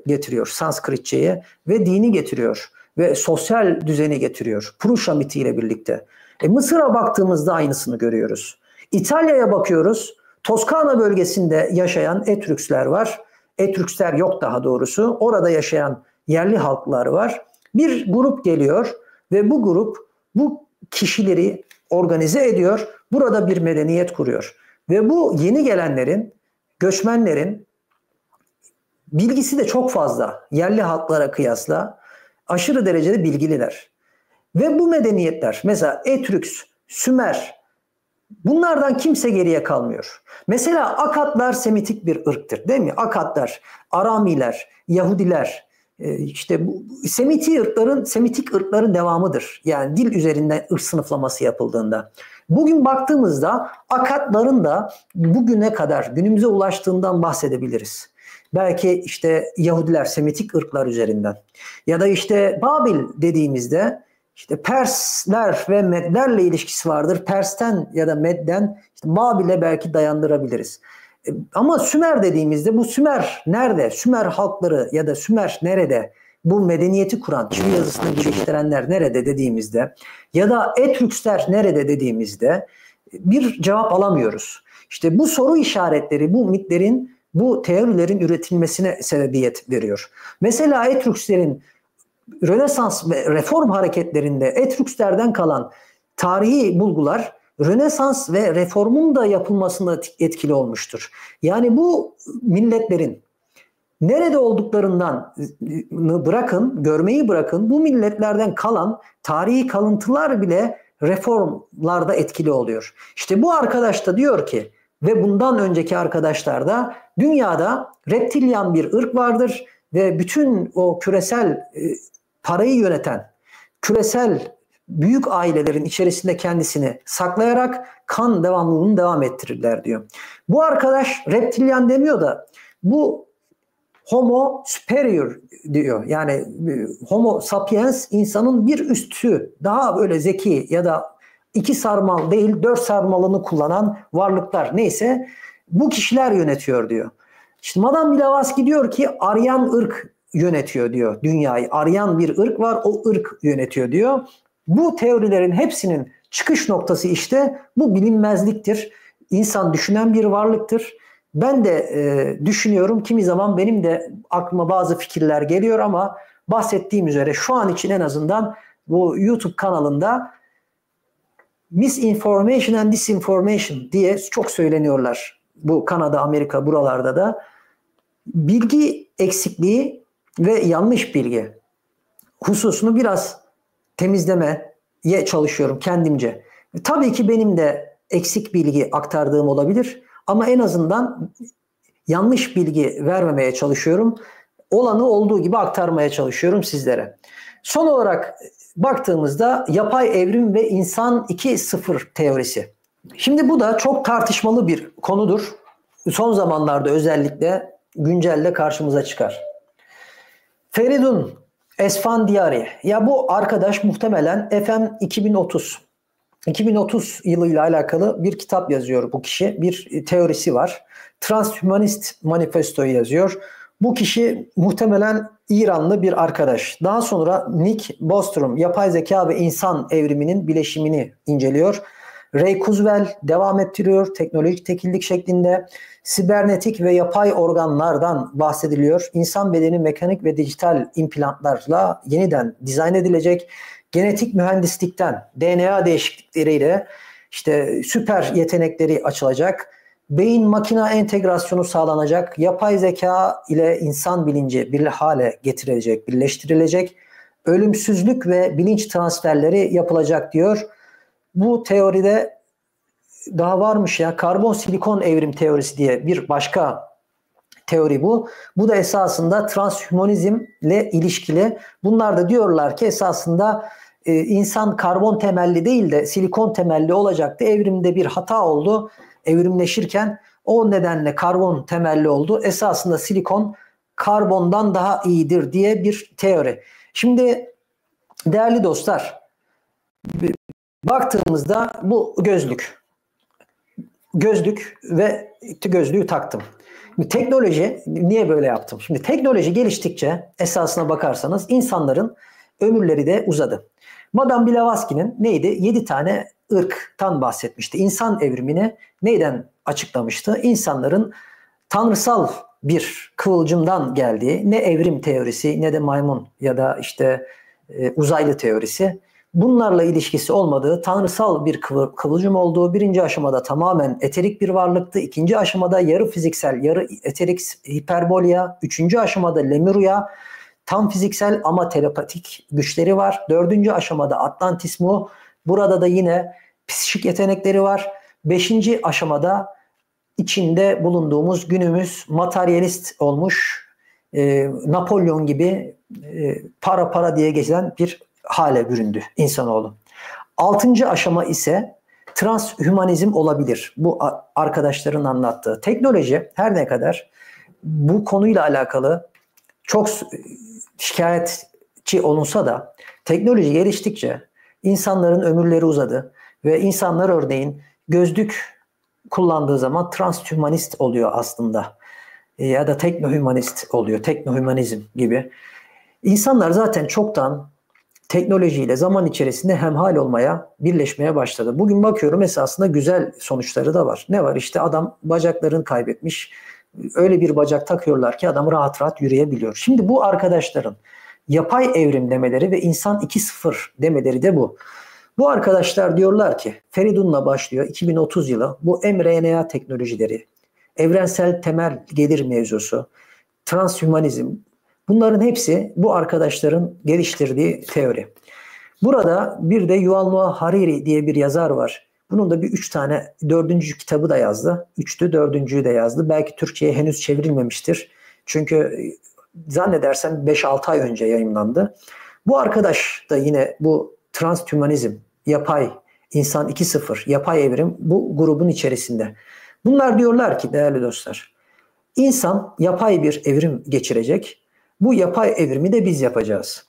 getiriyor Sanskritçe'ye ve dini getiriyor ve sosyal düzeni getiriyor Purusha mitiyle birlikte. Mısır'a baktığımızda aynısını görüyoruz. İtalya'ya bakıyoruz. Toskana bölgesinde yaşayan Etrüksler var. Etrüksler yok daha doğrusu. Orada yaşayan yerli halklar var. Bir grup geliyor ve bu grup bu kişileri organize ediyor. Burada bir medeniyet kuruyor. Ve bu yeni gelenlerin, göçmenlerin bilgisi de çok fazla. Yerli halklara kıyasla aşırı derecede bilgililer. Ve bu medeniyetler, mesela Etrüks, Sümer, bunlardan kimse geriye kalmıyor. Mesela Akatlar Semitik bir ırktır, değil mi? Akatlar, Aramiler, Yahudiler, işte bu Semitik ırkların devamıdır. Yani dil üzerinden ırk sınıflaması yapıldığında. Bugün baktığımızda Akatların da bugüne kadar günümüze ulaştığından bahsedebiliriz. Belki işte Yahudiler, Semitik ırklar üzerinden. Ya da işte Babil dediğimizde işte Persler ve Medlerle ilişkisi vardır. Pers'ten ya da Med'den işte Babil'e belki dayandırabiliriz. Ama Sümer dediğimizde bu Sümer nerede? Sümer halkları ya da Sümer nerede? Bu medeniyeti kuran, çivi yazısını geliştirenler nerede dediğimizde ya da Etrüksler nerede dediğimizde bir cevap alamıyoruz. İşte bu soru işaretleri, bu mitlerin, bu teorilerin üretilmesine sebebiyet veriyor. Mesela Etrükslerin Rönesans ve reform hareketlerinde Etrükslerden kalan tarihi bulgular Rönesans ve reformun da yapılmasında etkili olmuştur. Yani bu milletlerin nerede olduklarından görmeyi bırakın, bu milletlerden kalan tarihi kalıntılar bile reformlarda etkili oluyor. İşte bu arkadaş da diyor ki ve bundan önceki arkadaşlar da dünyada reptilyan bir ırk vardır ve bütün o küresel parayı yöneten küresel büyük ailelerin içerisinde kendisini saklayarak kan devamlılığını devam ettirirler diyor. Bu arkadaş reptilyan demiyor da bu Homo superior diyor. Yani Homo sapiens insanın bir üstü, daha böyle zeki ya da 2 sarmal değil 4 sarmalını kullanan varlıklar neyse bu kişiler yönetiyor diyor. İşte Madame Blavatsky diyor ki Aryan ırk yönetiyor diyor dünyayı. Aryan bir ırk var, o ırk yönetiyor diyor. Bu teorilerin hepsinin çıkış noktası işte bu bilinmezliktir. İnsan düşünen bir varlıktır. Ben de düşünüyorum, kimi zaman benim de aklıma bazı fikirler geliyor ama bahsettiğim üzere şu an için en azından bu YouTube kanalında misinformation and disinformation diye çok söyleniyorlar. Bu Kanada, Amerika buralarda da bilgi eksikliği ve yanlış bilgi hususunu biraz temizlemeye çalışıyorum kendimce. Tabii ki benim de eksik bilgi aktardığım olabilir ama en azından yanlış bilgi vermemeye çalışıyorum. Olanı olduğu gibi aktarmaya çalışıyorum sizlere. Son olarak baktığımızda yapay evrim ve insan 2.0 teorisi. Şimdi bu da çok tartışmalı bir konudur. Son zamanlarda özellikle güncelde karşımıza çıkar. Feridun Esfandiari. Ya bu arkadaş muhtemelen FM 2030 yılıyla alakalı bir kitap yazıyor bu kişi. Bir teorisi var. Transhumanist Manifesto'yu yazıyor. Bu kişi muhtemelen İranlı bir arkadaş. Daha sonra Nick Bostrom yapay zeka ve insan evriminin bileşimini inceliyor. Ray Kurzweil devam ettiriyor teknolojik tekillik şeklinde. Sibernetik ve yapay organlardan bahsediliyor. İnsan bedeni mekanik ve dijital implantlarla yeniden dizayn edilecek. Genetik mühendislikten DNA değişiklikleriyle işte süper yetenekleri açılacak. Beyin makine entegrasyonu sağlanacak. Yapay zeka ile insan bilinci bir hale getirilecek, birleştirilecek. Ölümsüzlük ve bilinç transferleri yapılacak diyor. Bu teoride daha varmış ya, karbon silikon evrim teorisi diye bir başka teori bu. Bu da esasında transhümanizmle ilişkili. Bunlar da diyorlar ki esasında insan karbon temelli değil de silikon temelli olacaktı. Evrimde bir hata oldu. Evrimleşirken o nedenle karbon temelli oldu. Esasında silikon karbondan daha iyidir diye bir teori. Şimdi değerli dostlar, baktığımızda bu gözlük ve gözlüğü taktım. Teknoloji, niye böyle yaptım? Şimdi teknoloji geliştikçe esasına bakarsanız insanların ömürleri de uzadı. Madame Blavatsky'nin neydi? 7 tane ırktan bahsetmişti. İnsan evrimini neyden açıklamıştı? İnsanların tanrısal bir kıvılcımdan geldiği, ne evrim teorisi ne de maymun ya da işte uzaylı teorisi, bunlarla ilişkisi olmadığı, tanrısal bir kıvılcım olduğu, birinci aşamada tamamen eterik bir varlıktı. İkinci aşamada yarı fiziksel, yarı eterik hiperbolya. Üçüncü aşamada Lemuria, tam fiziksel ama telepatik güçleri var. Dördüncü aşamada Atlantismu, burada da yine psikik yetenekleri var. Beşinci aşamada içinde bulunduğumuz günümüz materyalist olmuş, Napolyon gibi para diye geçen bir hale büründü insanoğlu. 6. aşama ise transhümanizm olabilir. Bu arkadaşların anlattığı. Teknoloji her ne kadar bu konuyla alakalı çok şikayetçi olunsa da teknoloji geliştikçe insanların ömürleri uzadı ve insanlar örneğin gözlük kullandığı zaman transhümanist oluyor aslında. Ya da teknohümanist oluyor. Teknohümanizm gibi. İnsanlar zaten çoktan teknolojiyle zaman içerisinde hemhal olmaya, birleşmeye başladı. Bugün bakıyorum esasında güzel sonuçları da var. Ne var? İşte adam bacaklarını kaybetmiş. Öyle bir bacak takıyorlar ki adam rahat rahat yürüyebiliyor. Şimdi bu arkadaşların yapay evrim demeleri ve insan 2.0 demeleri de bu. Bu arkadaşlar diyorlar ki Feridun'la başlıyor 2030 yılı bu mRNA teknolojileri, evrensel temel gelir mevzusu, transhümanizm, bunların hepsi bu arkadaşların geliştirdiği teori. Burada bir de Yuval Noah Harari diye bir yazar var. Bunun da bir 3 tane 4. kitabı da yazdı. 3'tü 4.'ü de yazdı. Belki Türkçe'ye henüz çevrilmemiştir. Çünkü zannedersem 5-6 ay önce yayımlandı. Bu arkadaş da yine bu transhümanizm, yapay, insan 2.0, yapay evrim bu grubun içerisinde. Bunlar diyorlar ki değerli dostlar, insan yapay bir evrim geçirecek. Bu yapay evrimi de biz yapacağız.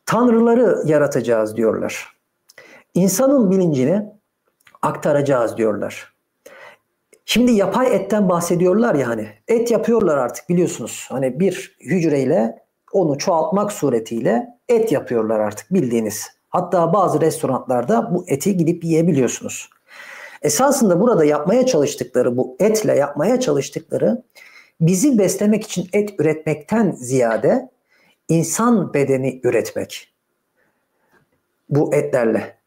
Tanrıları yaratacağız diyorlar. İnsanın bilincini aktaracağız diyorlar. Şimdi yapay etten bahsediyorlar ya, hani et yapıyorlar artık biliyorsunuz. Hani bir hücreyle onu çoğaltmak suretiyle et yapıyorlar artık bildiğiniz. Hatta bazı restoranlarda bu eti gidip yiyebiliyorsunuz. Esasında burada yapmaya çalıştıkları, bu etle yapmaya çalıştıkları, bizi beslemek için et üretmekten ziyade insan bedeni üretmek. Bu etlerle.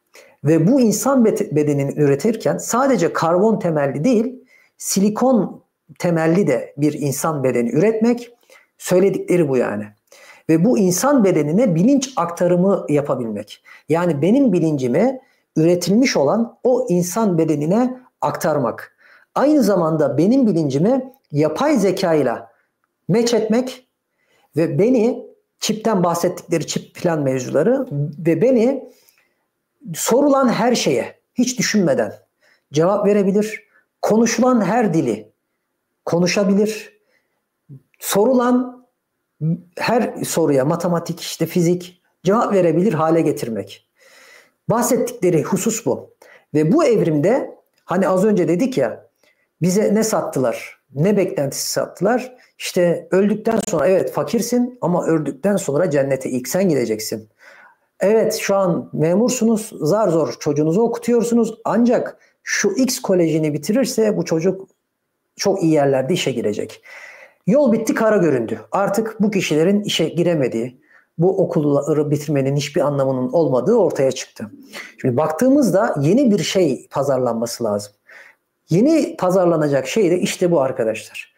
Ve bu insan bedenini üretirken sadece karbon temelli değil, silikon temelli de bir insan bedeni üretmek, söyledikleri bu yani. Ve bu insan bedenine bilinç aktarımı yapabilmek. Yani benim bilincimi üretilmiş olan o insan bedenine aktarmak. Aynı zamanda benim bilincimi yapay zekayla meç etmek ve beni, çipten bahsettikleri çip plan mevzuları, ve beni sorulan her şeye hiç düşünmeden cevap verebilir. Konuşulan her dili konuşabilir. Sorulan her soruya matematik, işte fizik cevap verebilir hale getirmek. Bahsettikleri husus bu. Ve bu evrimde hani az önce dedik ya, bize ne sattılar? Ne beklentisi sattılar? İşte öldükten sonra evet fakirsin ama öldükten sonra cennete ilk sen gideceksin. Evet, şu an memursunuz, zar zor çocuğunuzu okutuyorsunuz, ancak şu X kolejini bitirirse bu çocuk çok iyi yerlerde işe girecek. Yol bitti, kara göründü. Artık bu kişilerin işe giremediği, bu okulları bitirmenin hiçbir anlamının olmadığı ortaya çıktı. Şimdi baktığımızda yeni bir şey pazarlanması lazım. Yeni pazarlanacak şey de işte bu arkadaşlar.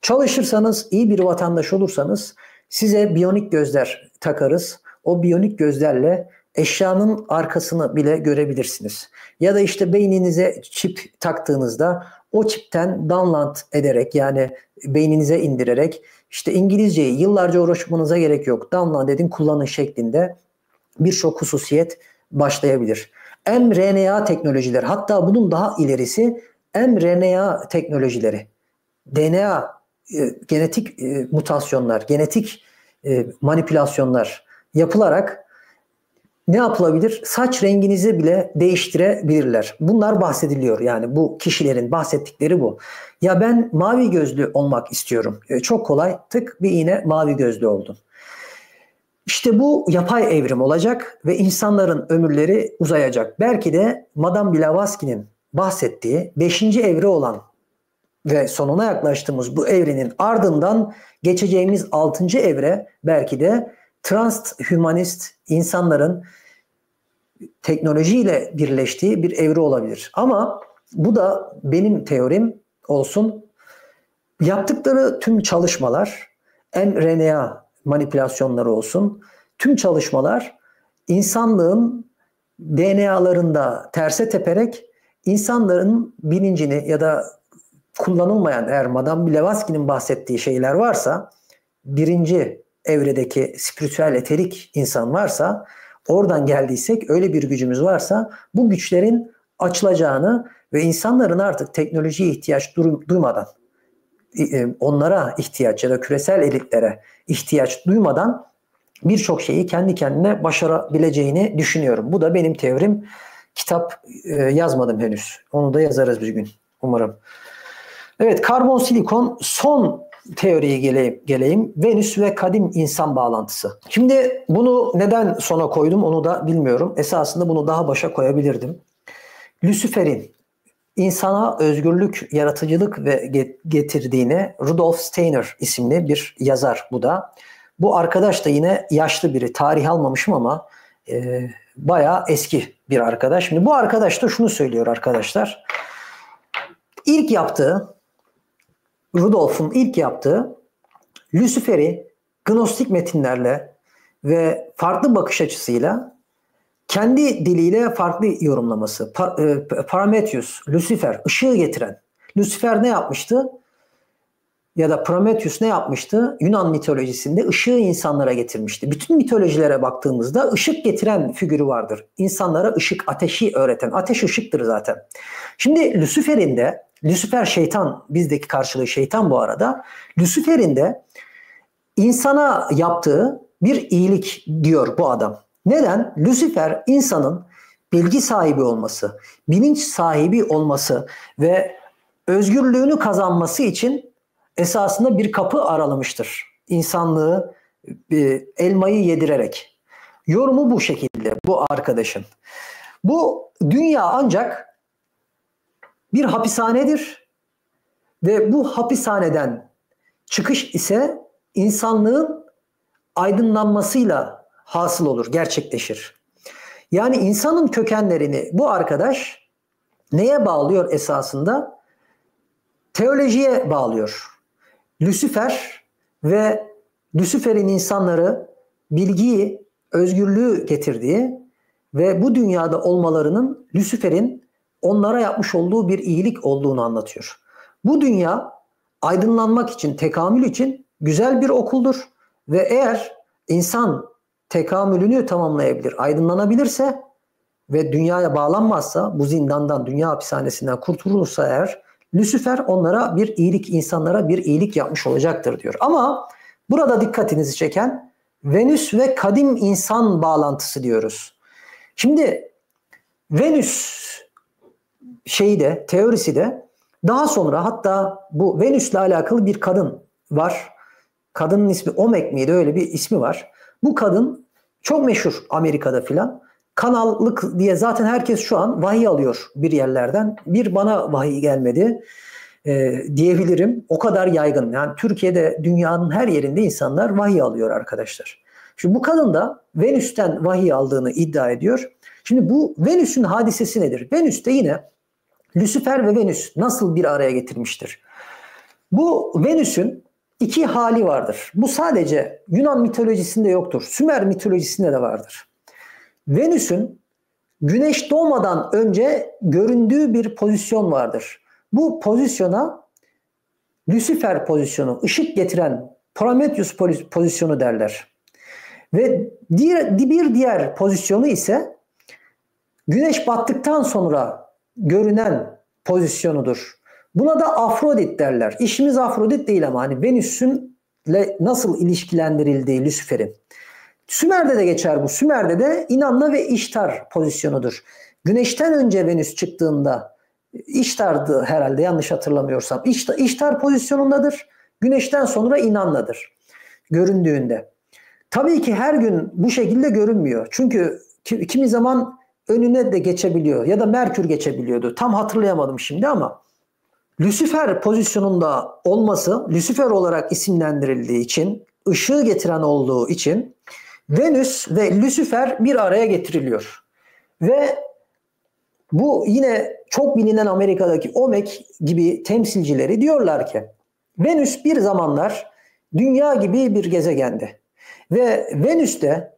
Çalışırsanız, iyi bir vatandaş olursanız size biyonik gözler takarız. O biyonik gözlerle eşyanın arkasını bile görebilirsiniz. Ya da işte beyninize çip taktığınızda o çipten download ederek, yani beyninize indirerek, işte İngilizceyi yıllarca uğraşmanıza gerek yok. Download edin, kullanın şeklinde birçok hususiyet başlayabilir. mRNA teknolojileri, hatta bunun daha ilerisi mRNA teknolojileri, DNA, genetik mutasyonlar, genetik manipülasyonlar yapılarak ne yapılabilir? Saç renginizi bile değiştirebilirler. Bunlar bahsediliyor. Yani bu kişilerin bahsettikleri bu. Ya ben mavi gözlü olmak istiyorum. Çok kolay. Tık bir iğne mavi gözlü oldum. İşte bu yapay evrim olacak ve insanların ömürleri uzayacak. Belki de Madame Blavatsky'nin bahsettiği 5. evre olan ve sonuna yaklaştığımız bu evrenin ardından geçeceğimiz 6. evre belki de transhümanist insanların teknolojiyle birleştiği bir evre olabilir. Ama bu da benim teorim olsun. Yaptıkları tüm çalışmalar, mRNA manipülasyonları olsun, tüm çalışmalar insanlığın DNA'larında terse teperek insanların bilincini ya da kullanılmayan, eğer Madame Blavatsky'nin bahsettiği şeyler varsa, birinci evredeki spiritüel eterik insan varsa, oradan geldiysek, öyle bir gücümüz varsa bu güçlerin açılacağını ve insanların artık teknolojiye ihtiyaç duymadan, onlara ihtiyaç ya da küresel elitlere ihtiyaç duymadan birçok şeyi kendi kendine başarabileceğini düşünüyorum. Bu da benim teorim. Kitap yazmadım henüz. Onu da yazarız bir gün umarım. Evet, karbon silikon, son teoriye geleyim. Venüs ve kadim insan bağlantısı. Şimdi bunu neden sona koydum onu da bilmiyorum. Esasında bunu daha başa koyabilirdim. Lucifer'in insana özgürlük, yaratıcılık ve getirdiğine Rudolf Steiner isimli bir yazar bu da. Bu arkadaş da yine yaşlı biri. Tarih almamışım ama bayağı eski bir arkadaş. Şimdi bu arkadaş da şunu söylüyor arkadaşlar. Rudolf'un ilk yaptığı Lucifer'i gnostik metinlerle ve farklı bakış açısıyla kendi diliyle farklı yorumlaması. Prometheus, Lucifer, ışığı getiren. Lucifer ne yapmıştı? Ya da Prometheus ne yapmıştı? Yunan mitolojisinde ışığı insanlara getirmişti. Bütün mitolojilere baktığımızda ışık getiren figürü vardır. İnsanlara ışık, ateşi öğreten. Ateş ışıktır zaten. Şimdi Lucifer'in de, Lucifer şeytan, bizdeki karşılığı şeytan bu arada. Lucifer'in de insana yaptığı bir iyilik diyor bu adam. Neden? Lucifer insanın bilgi sahibi olması, bilinç sahibi olması ve özgürlüğünü kazanması için esasında bir kapı aralamıştır. İnsanlığı elmayı yedirerek. Yorumu bu şekilde bu arkadaşın. Bu dünya ancak bir hapishanedir ve bu hapishaneden çıkış ise insanlığın aydınlanmasıyla hasıl olur, gerçekleşir. Yani insanın kökenlerini bu arkadaş neye bağlıyor esasında? Teolojiye bağlıyor. Lucifer ve Lucifer'in insanları bilgiyi, özgürlüğü getirdiği ve bu dünyada olmalarının Lucifer'in onlara yapmış olduğu bir iyilik olduğunu anlatıyor. Bu dünya aydınlanmak için, tekamül için güzel bir okuldur ve eğer insan tekamülünü tamamlayabilir, aydınlanabilirse ve dünyaya bağlanmazsa, bu zindandan, dünya hapishanesinden kurtulursa eğer, Lucifer onlara bir iyilik, insanlara bir iyilik yapmış olacaktır diyor. Ama burada dikkatinizi çeken Venüs ve kadim insan bağlantısı diyoruz. Şimdi Venüs teorisi de daha sonra, hatta bu Venüs'le alakalı bir kadın var. Kadının ismi Omek miydi? Öyle bir ismi var. Bu kadın Çok meşhur Amerika'da filan. Kanallık diye zaten herkes şu an vahiy alıyor bir yerlerden. Bir bana vahiy gelmedi diyebilirim. O kadar yaygın. Yani Türkiye'de dünyanın her yerinde insanlar vahiy alıyor arkadaşlar. Şimdi bu kadın da Venüs'ten vahiy aldığını iddia ediyor. Şimdi bu Venüs'ün hadisesi nedir? Venüs'te yine Lucifer ve Venüs nasıl bir araya getirmiştir? Bu Venüs'ün iki hali vardır. Bu sadece Yunan mitolojisinde yoktur. Sümer mitolojisinde de vardır. Venüs'ün güneş doğmadan önce göründüğü bir pozisyon vardır. Bu pozisyona Lucifer pozisyonu, ışık getiren Prometheus pozisyonu derler. Ve bir diğer pozisyonu ise güneş battıktan sonra görünen pozisyonudur. Buna da Afrodit derler. İşimiz Afrodit değil ama hani Venüs'ünle nasıl ilişkilendirildiği Lucifer'in. Sümer'de de geçer bu. Sümer'de de İnanna ve İştar pozisyonudur. Güneşten önce Venüs çıktığında İştar'dı herhalde yanlış hatırlamıyorsam. İştar pozisyonundadır. Güneşten sonra İnanna'dır göründüğünde. Tabii ki her gün bu şekilde görünmüyor. Çünkü kimi zaman önüne de geçebiliyor ya da Merkür geçebiliyordu. Tam hatırlayamadım şimdi ama Lucifer pozisyonunda olması, Lucifer olarak isimlendirildiği için, ışığı getiren olduğu için Venüs ve Lucifer bir araya getiriliyor. Ve bu yine çok bilinen Amerika'daki OMEK gibi temsilcileri diyorlar ki Venüs bir zamanlar Dünya gibi bir gezegendi. Ve Venüs'te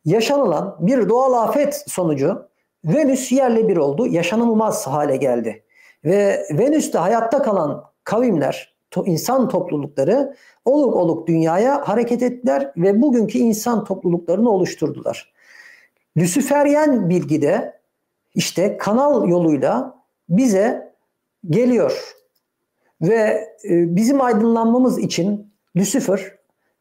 yaşanılan bir doğal afet sonucu Venüs yerle bir oldu, yaşanılmaz hale geldi. Ve Venüs'te hayatta kalan kavimler, insan toplulukları oluk oluk dünyaya hareket ettiler ve bugünkü insan topluluklarını oluşturdular. Lüsiferyen bilgi de işte kanal yoluyla bize geliyor. Ve bizim aydınlanmamız için Lucifer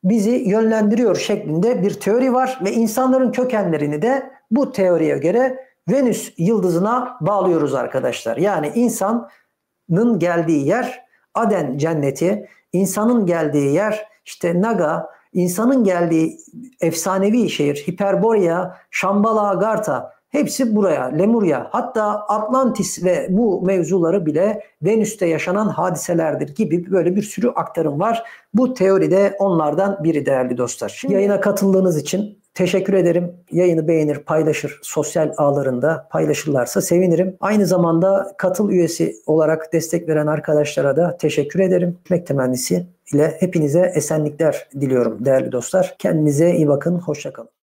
bizi yönlendiriyor şeklinde bir teori var ve insanların kökenlerini de bu teoriye göre Venüs yıldızına bağlıyoruz arkadaşlar. Yani insanın geldiği yer Aden cenneti, insanın geldiği yer işte Naga, insanın geldiği efsanevi şehir Hiperborea, Shambhala, Agartha hepsi buraya, Lemuria, hatta Atlantis ve bu mevzuları bile Venüs'te yaşanan hadiselerdir gibi böyle bir sürü aktarım var. Bu teori de onlardan biri değerli dostlar. Şimdi yayına katıldığınız için teşekkür ederim. Yayını beğenir, paylaşır, sosyal ağlarında paylaşırlarsa sevinirim. Aynı zamanda katıl üyesi olarak destek veren arkadaşlara da teşekkür ederim. Ekmek temennisi ile hepinize esenlikler diliyorum değerli dostlar. Kendinize iyi bakın, hoşça kalın.